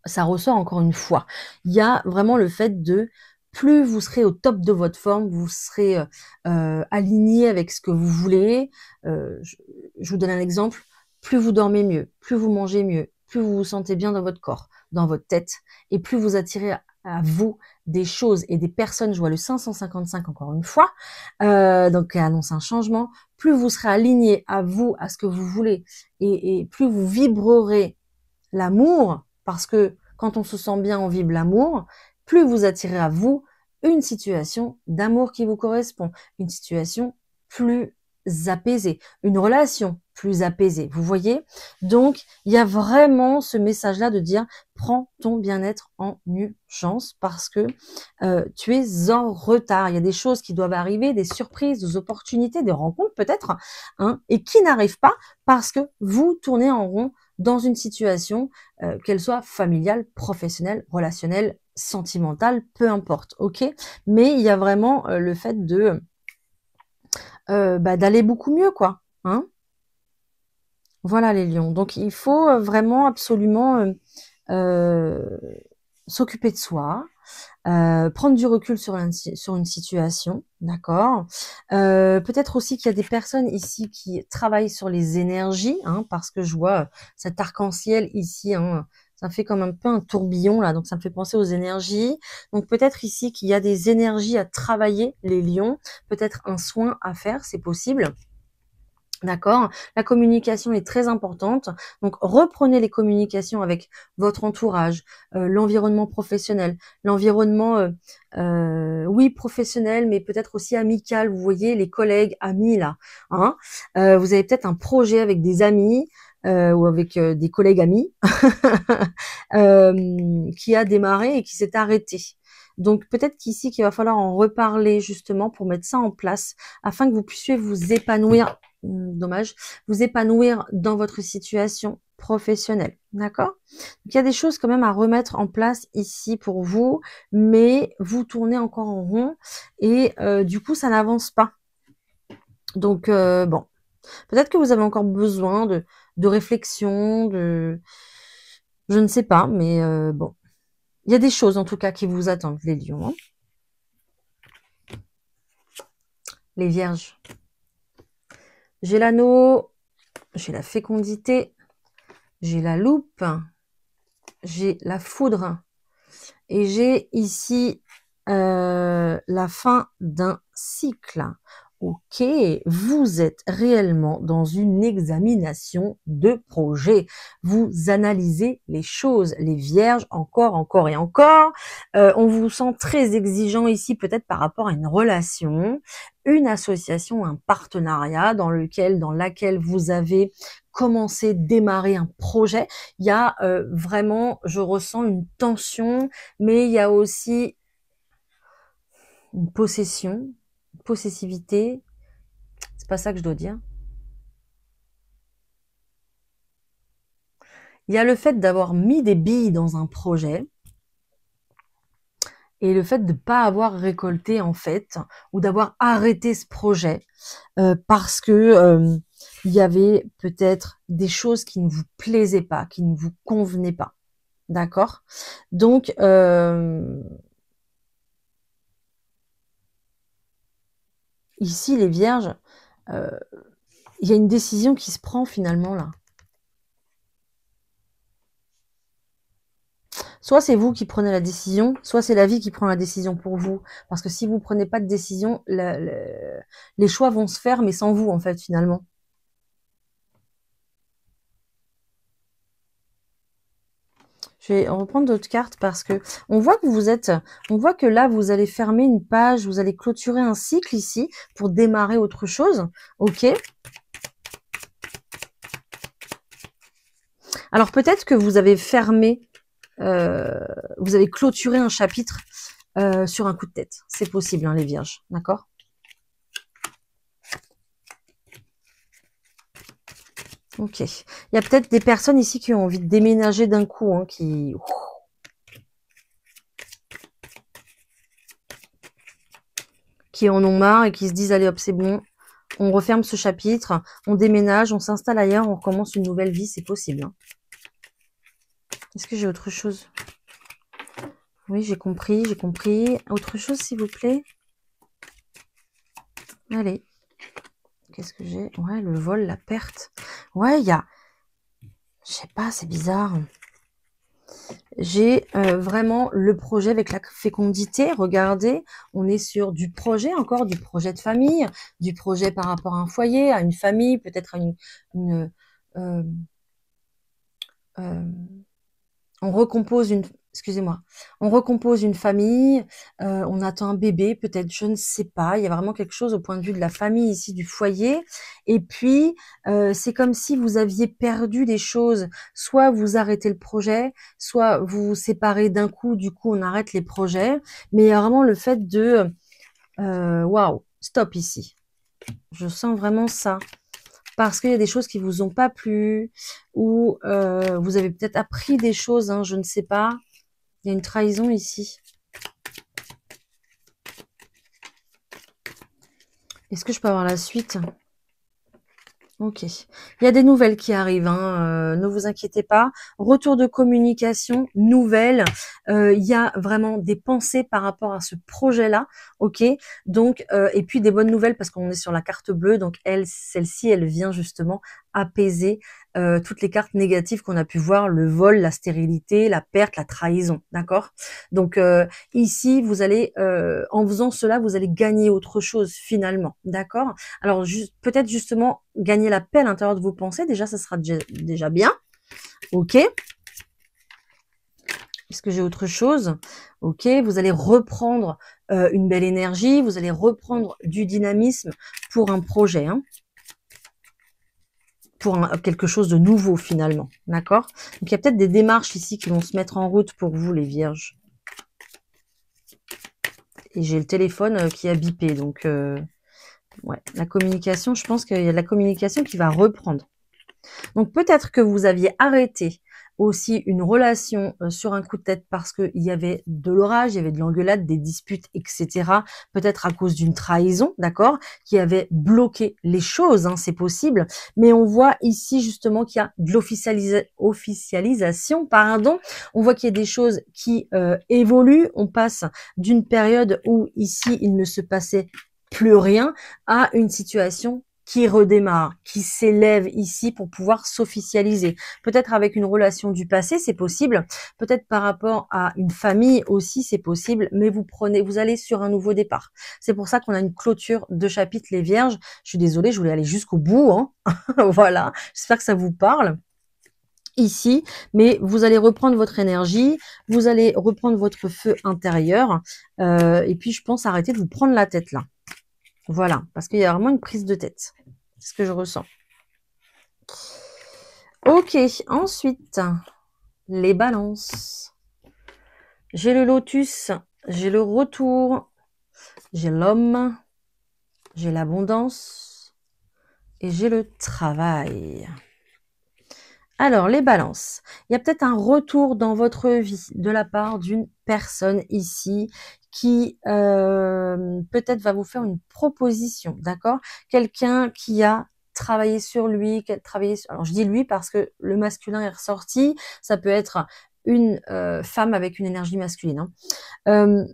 [SPEAKER 1] ça ressort encore une fois. Il y a vraiment le fait de plus vous serez au top de votre forme, vous serez aligné avec ce que vous voulez. Je vous donne un exemple. Plus vous dormez mieux, plus vous mangez mieux, plus vous vous sentez bien dans votre corps, dans votre tête, et plus vous attirez à vous des choses et des personnes. Je vois le 555 encore une fois, donc qui annonce un changement. Plus vous serez aligné à vous, à ce que vous voulez, et plus vous vibrerez l'amour, parce que quand on se sent bien, on vibre l'amour, plus vous attirez à vous une situation d'amour qui vous correspond, une situation plus apaisée, une relation plus apaisée, vous voyez? Donc, il y a vraiment ce message-là de dire, prends ton bien-être en urgence parce que tu es en retard. Il y a des choses qui doivent arriver, des surprises, des opportunités, des rencontres peut-être, hein, et qui n'arrivent pas parce que vous tournez en rond dans une situation, qu'elle soit familiale, professionnelle, relationnelle, sentimentale, peu importe, ok? Mais il y a vraiment le fait de d'aller beaucoup mieux, quoi. Hein, voilà les lions. Donc il faut vraiment absolument s'occuper de soi, prendre du recul sur une situation, d'accord. Peut-être aussi qu'il y a des personnes ici qui travaillent sur les énergies, hein, parce que je vois cet arc-en-ciel ici, hein, ça fait comme un peu un tourbillon là, donc ça me fait penser aux énergies. Donc peut-être ici qu'il y a des énergies à travailler, les lions, peut-être un soin à faire, c'est possible. D'accord? La communication est très importante. Donc, reprenez les communications avec votre entourage, l'environnement professionnel, l'environnement, oui, professionnel, mais peut-être aussi amical. Vous voyez, les collègues, amis, là. Hein, vous avez peut-être un projet avec des amis ou avec des collègues amis qui a démarré et qui s'est arrêté. Donc, peut-être qu'ici, qu'il va falloir en reparler justement pour mettre ça en place afin que vous puissiez vous épanouir dommage, vous épanouir dans votre situation professionnelle. D'accord? Donc, il y a des choses quand même à remettre en place ici pour vous, mais vous tournez encore en rond et du coup, ça n'avance pas. Donc, bon, peut-être que vous avez encore besoin de réflexion, je ne sais pas, mais bon. Il y a des choses en tout cas qui vous attendent, les lions. Hein. Les vierges. J'ai l'anneau, j'ai la fécondité, j'ai la loupe, j'ai la foudre et j'ai ici la fin d'un cycle. Ok, vous êtes réellement dans une examination de projet. Vous analysez les choses, les vierges, encore et encore. On vous sent très exigeant ici, peut-être par rapport à une relation, une association, un partenariat dans laquelle vous avez commencé, démarré un projet. Il y a vraiment, je ressens une tension, mais il y a aussi une possession, une possessivité. C'est pas ça que je dois dire. Il y a le fait d'avoir mis des billes dans un projet et le fait de ne pas avoir récolté en fait ou d'avoir arrêté ce projet parce que il y avait peut-être des choses qui ne vous plaisaient pas, qui ne vous convenaient pas. D'accord? Donc ici les vierges, Il y a une décision qui se prend finalement là. Soit c'est vous qui prenez la décision, soit c'est la vie qui prend la décision pour vous. Parce que si vous prenez pas de décision, les choix vont se faire, mais sans vous en fait finalement. Je vais reprendre d'autres cartes parce que on voit que on voit que là vous allez fermer une page, vous allez clôturer un cycle ici pour démarrer autre chose. Ok. Alors peut-être que vous avez fermé, vous avez clôturé un chapitre sur un coup de tête. C'est possible, hein, les vierges, d'accord? Ok. Il y a peut-être des personnes ici qui ont envie de déménager d'un coup, hein, qui en ont marre et qui se disent allez hop, c'est bon, on referme ce chapitre, on déménage, on s'installe ailleurs, on recommence une nouvelle vie, c'est possible. Hein. Est-ce que j'ai autre chose? Oui, j'ai compris, j'ai compris. Autre chose, s'il vous plaît? Allez. Qu'est-ce que j'ai? Ouais, le vol, la perte. Ouais, il y a... Je sais pas, c'est bizarre. J'ai vraiment le projet avec la fécondité. Regardez, on est sur du projet encore, du projet de famille, du projet par rapport à un foyer, à une famille, peut-être à une on recompose une, excusez-moi, on recompose une famille, on attend un bébé, peut-être, je ne sais pas. Il y a vraiment quelque chose au point de vue de la famille ici, du foyer. Et puis, c'est comme si vous aviez perdu des choses. Soit vous arrêtez le projet, soit vous vous séparez d'un coup, du coup, on arrête les projets. Mais il y a vraiment le fait de, waouh, stop ici. Je sens vraiment ça. Parce qu'il y a des choses qui vous ont pas plu, ou vous avez peut-être appris des choses, hein, je ne sais pas. Il y a une trahison ici. Est-ce que je peux avoir la suite? Ok. Il y a des nouvelles qui arrivent, hein, ne vous inquiétez pas. Retour de communication, nouvelles. Il y a vraiment des pensées par rapport à ce projet-là, ok. Donc, et puis des bonnes nouvelles parce qu'on est sur la carte bleue. Donc, celle-ci, elle vient justement apaiser toutes les cartes négatives qu'on a pu voir, le vol, la stérilité, la perte, la trahison, d'accord. Donc, ici, vous allez, en faisant cela, vous allez gagner autre chose finalement, d'accord. Alors, peut-être justement gagner la paix à l'intérieur de vos pensées, déjà, ça sera déjà bien. Ok. Est-ce que j'ai autre chose? Ok, vous allez reprendre une belle énergie, vous allez reprendre du dynamisme pour un projet, hein, pour quelque chose de nouveau finalement, d'accord? Donc, il y a peut-être des démarches ici qui vont se mettre en route pour vous, les vierges. Et j'ai le téléphone qui a bipé, donc... ouais, la communication, je pense qu'il y a de la communication qui va reprendre. Donc peut-être que vous aviez arrêté aussi une relation sur un coup de tête parce qu'il y avait de l'orage, il y avait de l'engueulade, des disputes, etc. Peut-être à cause d'une trahison, d'accord, qui avait bloqué les choses, hein, c'est possible. Mais on voit ici justement qu'il y a de l'officialisation, pardon. On voit qu'il y a des choses qui évoluent. On passe d'une période où ici il ne se passait plus rien à une situation qui redémarre, qui s'élève ici pour pouvoir s'officialiser. Peut-être avec une relation du passé, c'est possible. Peut-être par rapport à une famille aussi, c'est possible. Mais vous allez sur un nouveau départ. C'est pour ça qu'on a une clôture de chapitre, les vierges. Je suis désolée, je voulais aller jusqu'au bout, hein. Voilà. J'espère que ça vous parle ici, mais vous allez reprendre votre énergie, vous allez reprendre votre feu intérieur, et puis je pense arrêter de vous prendre la tête là. Voilà, parce qu'il y a vraiment une prise de tête. C'est ce que je ressens. Ok, ensuite, les balances. J'ai le lotus, j'ai le retour, j'ai l'homme, j'ai l'abondance et j'ai le travail. Alors, les balances. Il y a peut-être un retour dans votre vie de la part d'une personne ici qui peut-être va vous faire une proposition, d'accord? Quelqu'un qui a travaillé sur lui, qui a travaillé sur... Alors, je dis lui parce que le masculin est ressorti. Ça peut être une femme avec une énergie masculine, hein.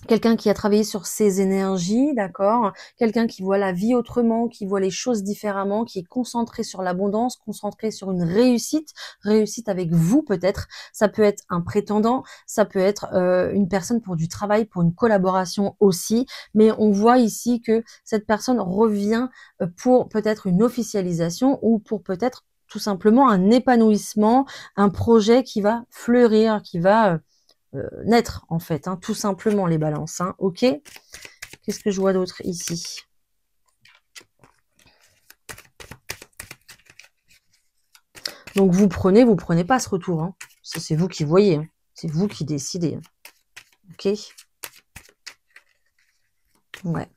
[SPEAKER 1] quelqu'un qui a travaillé sur ses énergies, d'accord? Quelqu'un qui voit la vie autrement, qui voit les choses différemment, qui est concentré sur l'abondance, concentré sur une réussite, réussite avec vous peut-être. Ça peut être un prétendant, ça peut être une personne pour du travail, pour une collaboration aussi. Mais on voit ici que cette personne revient pour peut-être une officialisation ou pour peut-être tout simplement un épanouissement, un projet qui va fleurir, qui va naître en fait, hein, tout simplement les balances, hein, ok. Qu'est-ce que je vois d'autre ici? Donc vous prenez pas ce retour, hein. Ça c'est vous qui voyez, hein. C'est vous qui décidez, hein. Ok. Ouais.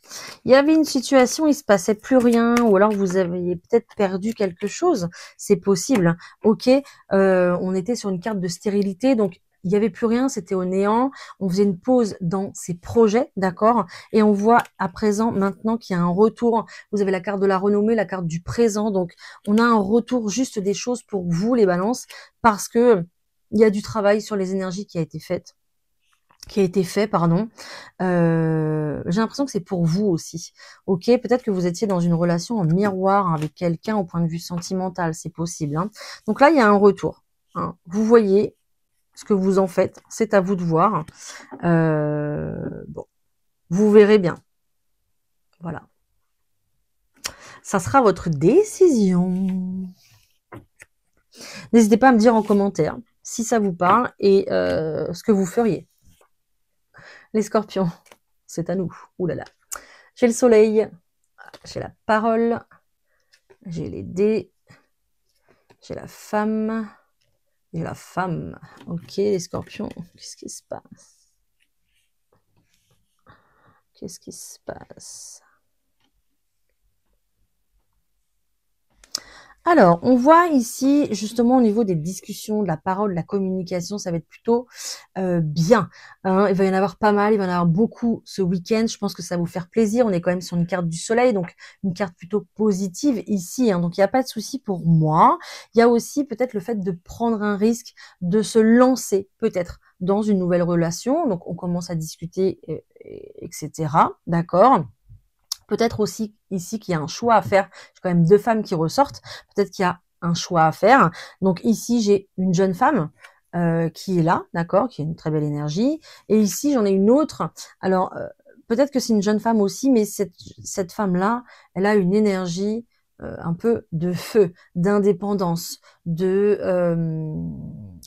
[SPEAKER 1] Il y avait une situation, il se passait plus rien, ou alors vous aviez peut-être perdu quelque chose, c'est possible. Ok, on était sur une carte de stérilité, donc il n'y avait plus rien, c'était au néant. On faisait une pause dans ces projets, d'accord? Et on voit à présent, maintenant qu'il y a un retour. Vous avez la carte de la renommée, la carte du présent, donc on a un retour juste des choses pour vous, les balances, parce que il y a du travail sur les énergies qui a été fait, pardon. J'ai l'impression que c'est pour vous aussi. Ok, peut-être que vous étiez dans une relation en miroir avec quelqu'un au point de vue sentimental, c'est possible, hein. Donc là, il y a un retour, hein. Vous voyez ce que vous en faites, c'est à vous de voir. Bon, vous verrez bien. Voilà. Ça sera votre décision. N'hésitez pas à me dire en commentaire si ça vous parle et ce que vous feriez. Les scorpions, c'est à nous. Ouh là là. J'ai le soleil, j'ai la parole, j'ai les dés, j'ai la femme, et la femme. Ok, les scorpions, qu'est-ce qui se passe? Qu'est-ce qui se passe? Alors, on voit ici, justement, au niveau des discussions, de la parole, de la communication, ça va être plutôt bien, hein. Il va y en avoir pas mal, il va y en avoir beaucoup ce week-end. Je pense que ça va vous faire plaisir. On est quand même sur une carte du soleil, donc une carte plutôt positive ici, hein. Donc, il n'y a pas de souci pour moi. Il y a aussi peut-être le fait de prendre un risque, de se lancer peut-être dans une nouvelle relation. Donc, on commence à discuter, etc. D'accord? Peut-être aussi ici qu'il y a un choix à faire. J'ai quand même deux femmes qui ressortent. Peut-être qu'il y a un choix à faire. Donc ici, j'ai une jeune femme qui est là, d'accord, qui a une très belle énergie. Et ici, j'en ai une autre. Alors, peut-être que c'est une jeune femme aussi, mais cette femme-là, elle a une énergie un peu de feu, d'indépendance,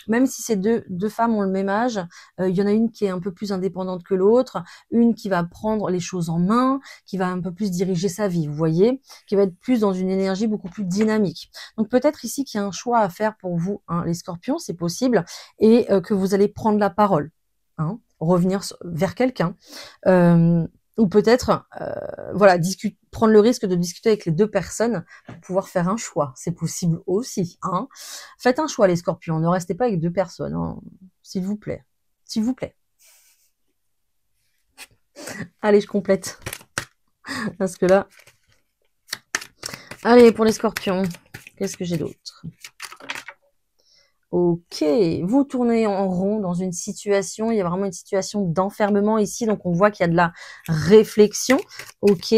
[SPEAKER 1] même si ces deux femmes ont le même âge, il y en a une qui est un peu plus indépendante que l'autre, une qui va prendre les choses en main, qui va un peu plus diriger sa vie, vous voyez, qui va être plus dans une énergie beaucoup plus dynamique. Donc peut-être ici qu'il y a un choix à faire pour vous, hein, les scorpions, c'est possible, et que vous allez prendre la parole, hein, revenir vers quelqu'un, ou peut-être voilà, prendre le risque de discuter avec les deux personnes pour pouvoir faire un choix. C'est possible aussi, hein. Faites un choix, les scorpions. Ne restez pas avec deux personnes, hein. S'il vous plaît. S'il vous plaît. Allez, je complète. Parce que là... Allez, pour les scorpions, qu'est-ce que j'ai d'autre? Ok, vous tournez en rond dans une situation, il y a vraiment une situation d'enfermement ici, donc on voit qu'il y a de la réflexion. Ok,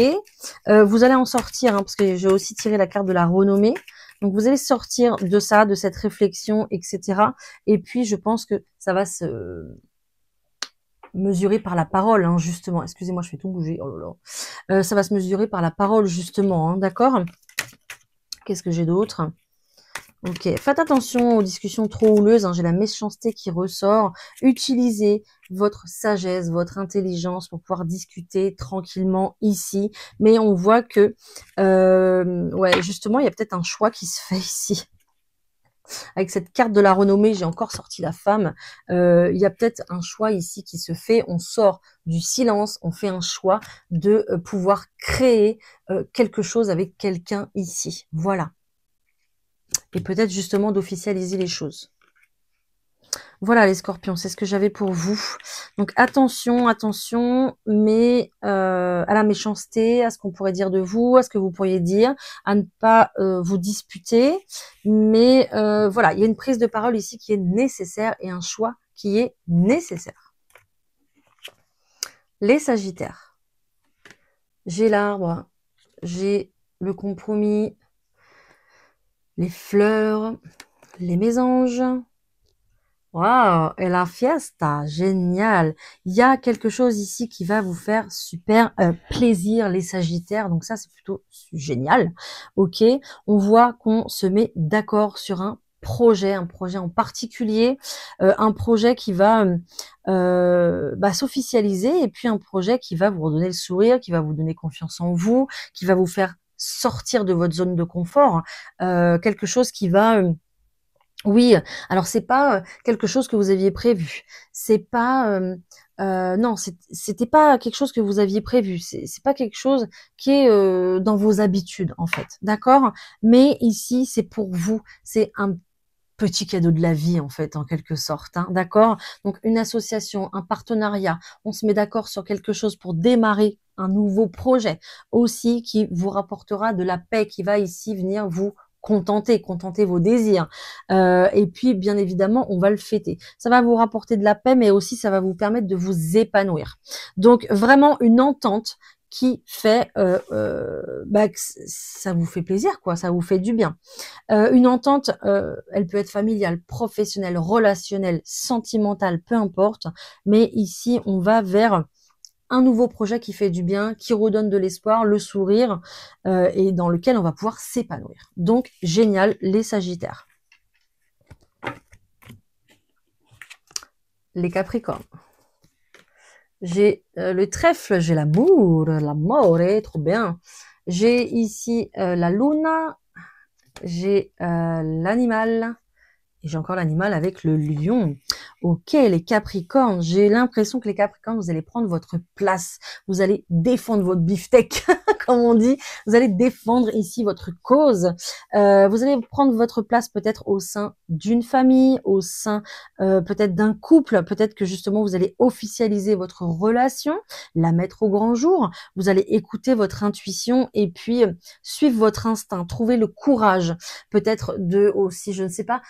[SPEAKER 1] vous allez en sortir, hein, parce que j'ai aussi tiré la carte de la renommée. Donc vous allez sortir de ça, de cette réflexion, etc. Et puis je pense que ça va se mesurer par la parole, hein, justement. Excusez-moi, je fais tout bouger. Oh là là. Ça va se mesurer par la parole, justement, hein, d'accord? Qu'est-ce que j'ai d'autre? Ok, faites attention aux discussions trop houleuses, hein, j'ai la méchanceté qui ressort. Utilisez votre sagesse, votre intelligence pour pouvoir discuter tranquillement ici. Mais on voit que, ouais, justement, il y a peut-être un choix qui se fait ici. Avec cette carte de la renommée, j'ai encore sorti la femme. Il y a peut-être un choix ici qui se fait. On sort du silence, on fait un choix de pouvoir créer quelque chose avec quelqu'un ici. Voilà. Et peut-être justement d'officialiser les choses. Voilà les scorpions, c'est ce que j'avais pour vous. Donc attention, attention, mais à la méchanceté, à ce qu'on pourrait dire de vous, à ce que vous pourriez dire, à ne pas vous disputer. Mais voilà, il y a une prise de parole ici qui est nécessaire et un choix qui est nécessaire. Les Sagittaires. J'ai l'arbre, j'ai le compromis, les fleurs, les mésanges. Waouh, et la fiesta, génial. Il y a quelque chose ici qui va vous faire super plaisir, les Sagittaires. Donc ça, c'est plutôt génial. Ok, on voit qu'on se met d'accord sur un projet en particulier, un projet qui va s'officialiser et puis un projet qui va vous redonner le sourire, qui va vous donner confiance en vous, qui va vous faire sortir de votre zone de confort, quelque chose qui va oui, alors c'est pas quelque chose que vous aviez prévu. C'est pas non, c'était pas quelque chose que vous aviez prévu. C'est pas quelque chose qui est dans vos habitudes en fait, d'accord? Mais ici, c'est pour vous. C'est un petit cadeau de la vie en fait, en quelque sorte, hein, d'accord? Donc une association, un partenariat, on se met d'accord sur quelque chose pour démarrer un nouveau projet aussi qui vous rapportera de la paix, qui va ici venir vous contenter vos désirs. Et puis bien évidemment, on va le fêter. Ça va vous rapporter de la paix, mais aussi ça va vous permettre de vous épanouir. Donc vraiment une entente qui fait que ça vous fait plaisir, quoi, ça vous fait du bien. Une entente, elle peut être familiale, professionnelle, relationnelle, sentimentale, peu importe. Mais ici, on va vers un nouveau projet qui fait du bien, qui redonne de l'espoir, le sourire, et dans lequel on va pouvoir s'épanouir. Donc, génial, les Sagittaires. Les Capricornes. J'ai le trèfle, j'ai l'amour, trop bien. J'ai ici la luna, j'ai l'animal, et j'ai encore l'animal avec le lion. Ok, les Capricornes, j'ai l'impression que les Capricornes, vous allez prendre votre place. Vous allez défendre votre beefsteak, comme on dit. Vous allez défendre ici votre cause. Vous allez prendre votre place peut-être au sein d'une famille, au sein peut-être d'un couple. Peut-être que justement, vous allez officialiser votre relation, la mettre au grand jour. Vous allez écouter votre intuition et puis suivre votre instinct. Trouver le courage peut-être de aussi, je ne sais pas,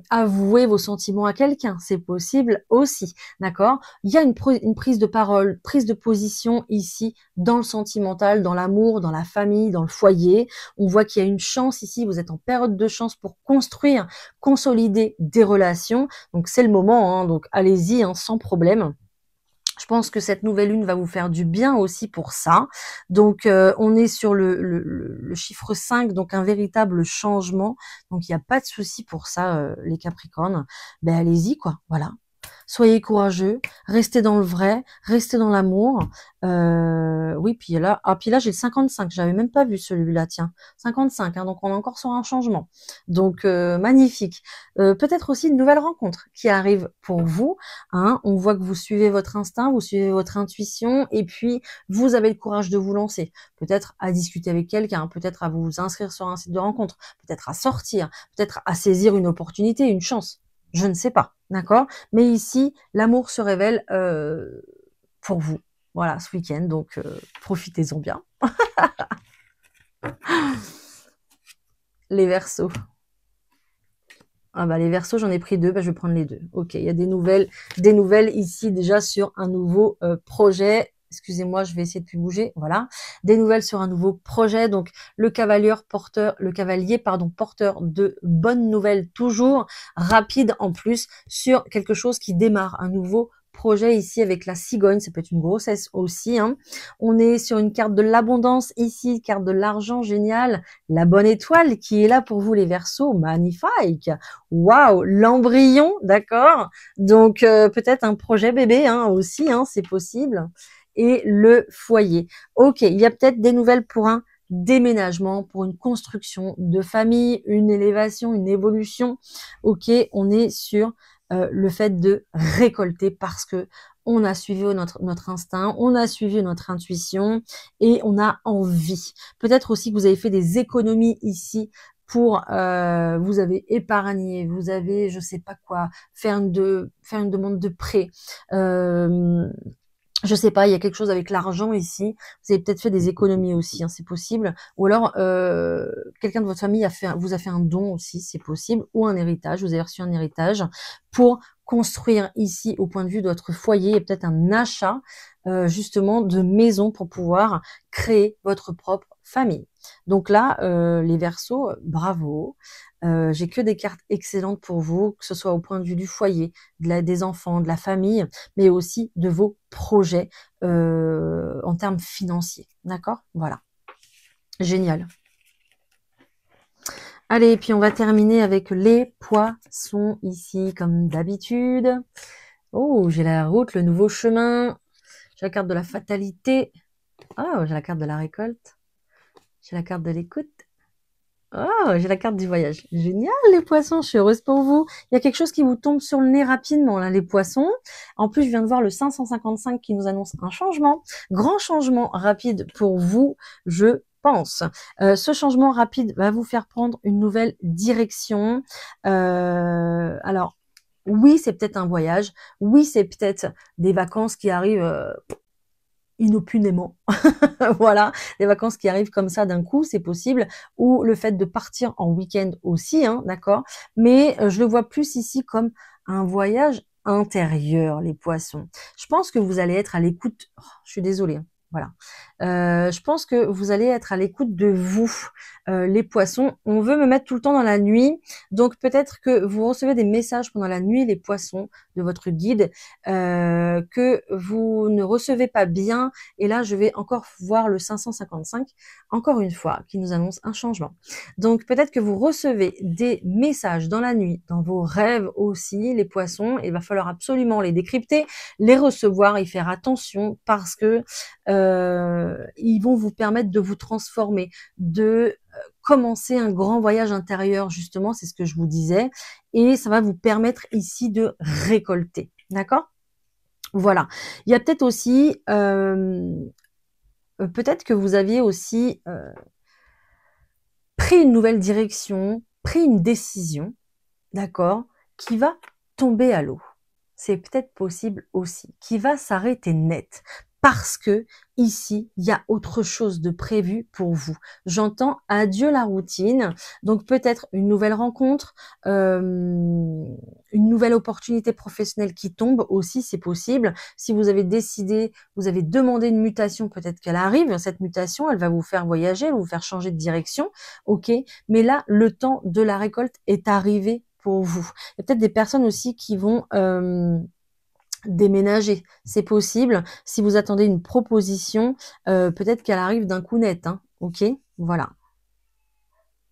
[SPEAKER 1] avouer vos sentiments à quelqu'un, c'est possible aussi, d'accord? Il y a une prise de parole, prise de position ici dans le sentimental, dans l'amour, dans la famille, dans le foyer. On voit qu'il y a une chance ici, vous êtes en période de chance pour construire, consolider des relations. Donc c'est le moment, hein, donc allez-y, hein, sans problème. Je pense que cette nouvelle lune va vous faire du bien aussi pour ça. Donc, on est sur le chiffre 5, donc un véritable changement. Donc, il n'y a pas de souci pour ça, les Capricornes. Ben, allez-y, quoi. Voilà. Soyez courageux, restez dans le vrai, restez dans l'amour. Oui, puis là, j'ai le 55. J'avais même pas vu celui-là, tiens. 55, hein, donc on est encore sur un changement. Donc magnifique. Peut-être aussi une nouvelle rencontre qui arrive pour vous. Hein. On voit que vous suivez votre instinct, vous suivez votre intuition, et puis vous avez le courage de vous lancer. Peut-être à discuter avec quelqu'un, peut-être à vous inscrire sur un site de rencontre, peut-être à sortir, peut-être à saisir une opportunité, une chance. Je ne sais pas, d'accord? Mais ici, l'amour se révèle pour vous, voilà, ce week-end, donc profitez-en bien. Les Verseaux. Ah bah les Verseaux, j'en ai pris deux, bah, je vais prendre les deux. Ok, il y a des nouvelles ici déjà sur un nouveau projet. Excusez-moi, je vais essayer de plus bouger. Voilà, des nouvelles sur un nouveau projet. Donc le cavalier porteur de bonnes nouvelles, toujours rapide en plus sur quelque chose qui démarre, un nouveau projet ici avec la cigogne. Ça peut être une grossesse aussi. Hein. On est sur une carte de l'abondance ici, carte de l'argent, génial. La bonne étoile qui est là pour vous les Verseaux, magnifique. Waouh, l'embryon, d'accord. Donc peut-être un projet bébé hein, aussi, hein, c'est possible. Et le foyer. Ok, il y a peut-être des nouvelles pour un déménagement, pour une construction de famille, une élévation, une évolution. Ok, on est sur le fait de récolter parce que on a suivi notre instinct, on a suivi notre intuition et on a envie. Peut-être aussi que vous avez fait des économies ici pour vous avez épargné, vous avez je sais pas quoi, faire une demande de prêt. Je sais pas, il y a quelque chose avec l'argent ici. Vous avez peut-être fait des économies aussi, hein, c'est possible. Ou alors, quelqu'un de votre famille vous a fait un don aussi, c'est possible. Ou un héritage, vous avez reçu un héritage pour construire ici, au point de vue de votre foyer, et peut-être un achat, justement, de maison pour pouvoir créer votre propre famille. Donc là, les Verseaux, bravo. J'ai que des cartes excellentes pour vous, que ce soit au point de vue du foyer, des enfants, de la famille, mais aussi de vos projets en termes financiers. D'accord? Voilà. Génial. Allez, puis on va terminer avec les poissons ici, comme d'habitude. Oh, j'ai la route, le nouveau chemin. J'ai la carte de la fatalité. Oh, j'ai la carte de la récolte. J'ai la carte de l'écoute. Oh, j'ai la carte du voyage. Génial, les poissons, je suis heureuse pour vous. Il y a quelque chose qui vous tombe sur le nez rapidement, là, les poissons. En plus, je viens de voir le 555 qui nous annonce un changement. Grand changement rapide pour vous, je pense. Ce changement rapide va vous faire prendre une nouvelle direction. Alors, oui, c'est peut-être un voyage. Oui, c'est peut-être des vacances qui arrivent inopinément. Voilà, les vacances qui arrivent comme ça d'un coup, c'est possible. Ou le fait de partir en week-end aussi, hein, d'accord. Mais je le vois plus ici comme un voyage intérieur, les poissons. Je pense que vous allez être à l'écoute. Oh, je suis désolée, hein. Voilà. Je pense que vous allez être à l'écoute de vous, les poissons. On veut me mettre tout le temps dans la nuit, donc peut-être que vous recevez des messages pendant la nuit, les poissons, de votre guide, que vous ne recevez pas bien. Et là, je vais encore voir le 555, encore une fois, qui nous annonce un changement. Donc peut-être que vous recevez des messages dans la nuit, dans vos rêves aussi, les poissons. Il va falloir absolument les décrypter, les recevoir, y faire attention, parce que ils vont vous permettre de vous transformer, de commencer un grand voyage intérieur, justement, c'est ce que je vous disais, et ça va vous permettre ici de récolter, d'accord? Voilà. Il y a peut-être aussi, peut-être que vous aviez aussi pris une nouvelle direction, pris une décision, d'accord, qui va tomber à l'eau. C'est peut-être possible aussi, qui va s'arrêter net. Parce que ici, il y a autre chose de prévu pour vous. J'entends adieu la routine, donc peut-être une nouvelle rencontre, une nouvelle opportunité professionnelle qui tombe aussi, c'est possible. Si vous avez décidé, vous avez demandé une mutation, peut-être qu'elle arrive. Cette mutation, elle va vous faire voyager, elle va vous faire changer de direction, ok. Mais là, le temps de la récolte est arrivé pour vous. Il y a peut-être des personnes aussi qui vont déménager, c'est possible. Si vous attendez une proposition, peut-être qu'elle arrive d'un coup net, hein, ok, voilà.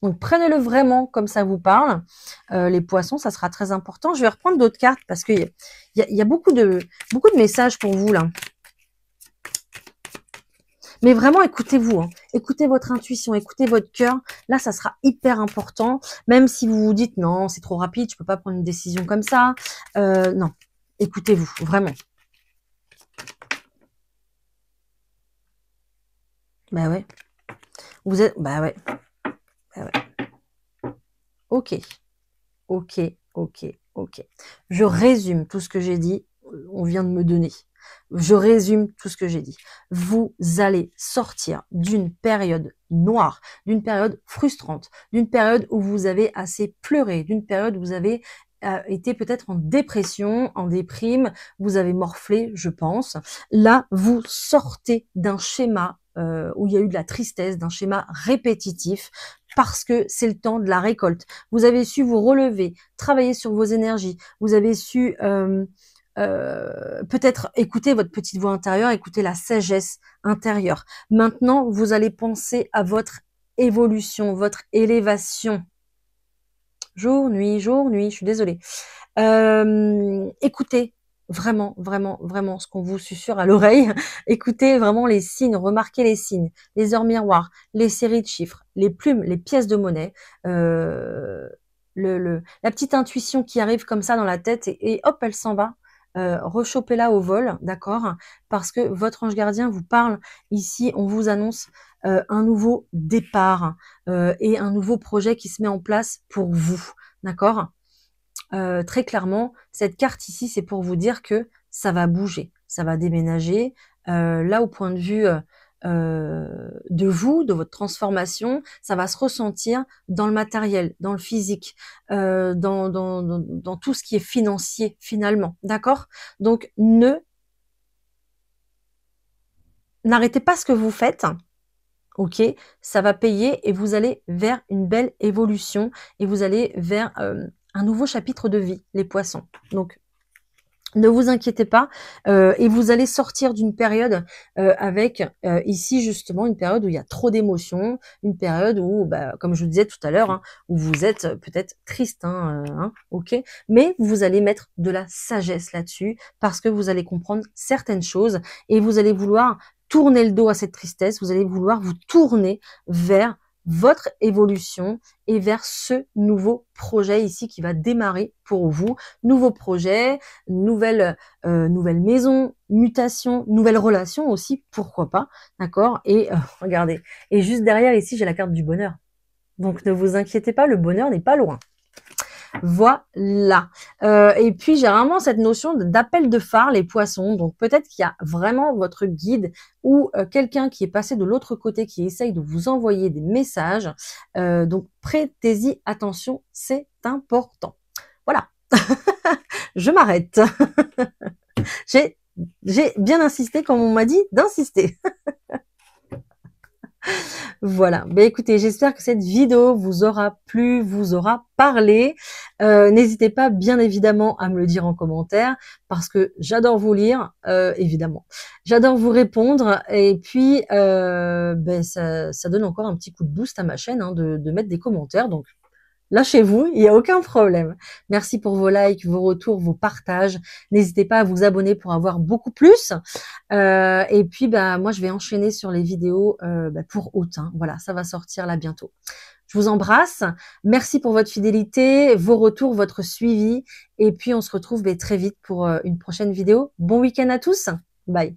[SPEAKER 1] Donc prenez-le vraiment comme ça vous parle. Les poissons, ça sera très important. Je vais reprendre d'autres cartes parce qu'il y a beaucoup de messages pour vous là. Mais vraiment, écoutez-vous, hein. Écoutez votre intuition, écoutez votre cœur. Là, ça sera hyper important. Même si vous vous dites non, c'est trop rapide, je peux pas prendre une décision comme ça. Non, écoutez-vous, vraiment. Bah ouais. Vous êtes, bah ouais. Bah ouais. Ok, ok, ok, ok. Je résume tout ce que j'ai dit. On vient de me donner. Je résume tout ce que j'ai dit. Vous allez sortir d'une période noire, d'une période frustrante, d'une période où vous avez assez pleuré, d'une période où vous avez été peut-être en dépression, en déprime, vous avez morflé, je pense. Là, vous sortez d'un schéma où il y a eu de la tristesse, d'un schéma répétitif, parce que c'est le temps de la récolte. Vous avez su vous relever, travailler sur vos énergies, vous avez su peut-être écouter votre petite voix intérieure, écouter la sagesse intérieure. Maintenant, vous allez penser à votre évolution, votre élévation. Jour, nuit, je suis désolée. Écoutez vraiment, vraiment, vraiment ce qu'on vous susurre à l'oreille. Écoutez vraiment les signes, remarquez les signes, les heures miroirs, les séries de chiffres, les plumes, les pièces de monnaie, la petite intuition qui arrive comme ça dans la tête et hop, elle s'en va. Rechopez-la au vol, d'accord? Parce que votre ange gardien vous parle ici, on vous annonce un nouveau départ et un nouveau projet qui se met en place pour vous, d'accord? Très clairement, cette carte ici, c'est pour vous dire que ça va bouger. ça va déménager. Là, au point de vue de vous, de votre transformation, ça va se ressentir dans le matériel, dans le physique, dans tout ce qui est financier finalement, d'accord? Donc n'arrêtez pas ce que vous faites, ok? Ça va payer et vous allez vers une belle évolution et vous allez vers un nouveau chapitre de vie, les poissons. Donc ne vous inquiétez pas, et vous allez sortir d'une période avec ici justement une période où il y a trop d'émotions, une période où, bah, comme je vous disais tout à l'heure, hein, où vous êtes peut-être triste, ok, mais vous allez mettre de la sagesse là-dessus parce que vous allez comprendre certaines choses et vous allez vouloir tourner le dos à cette tristesse, vous allez vouloir vous tourner vers votre évolution et vers ce nouveau projet ici qui va démarrer pour vous. Nouveau projet, nouvelle maison, mutation, nouvelle relation aussi, pourquoi pas, d'accord? Et regardez, et juste derrière ici, j'ai la carte du bonheur. Donc ne vous inquiétez pas, le bonheur n'est pas loin. Voilà. Et puis, j'ai vraiment cette notion d'appel de phare, les poissons. Donc, peut-être qu'il y a vraiment votre guide ou quelqu'un qui est passé de l'autre côté, qui essaye de vous envoyer des messages. Donc, prêtez-y attention, c'est important. Voilà. Je m'arrête. J'ai bien insisté, comme on m'a dit, d'insister. Voilà, ben écoutez, j'espère que cette vidéo vous aura plu, vous aura parlé. N'hésitez pas bien évidemment à me le dire en commentaire parce que j'adore vous lire, évidemment. J'adore vous répondre et puis ben ça donne encore un petit coup de boost à ma chaîne de mettre des commentaires. Donc lâchez-vous, il n'y a aucun problème. Merci pour vos likes, vos retours, vos partages. N'hésitez pas à vous abonner pour avoir beaucoup plus. Et puis, bah, moi, je vais enchaîner sur les vidéos pour août. Voilà, ça va sortir là bientôt. Je vous embrasse. Merci pour votre fidélité, vos retours, votre suivi. Et puis, on se retrouve très vite pour une prochaine vidéo. Bon week-end à tous. Bye.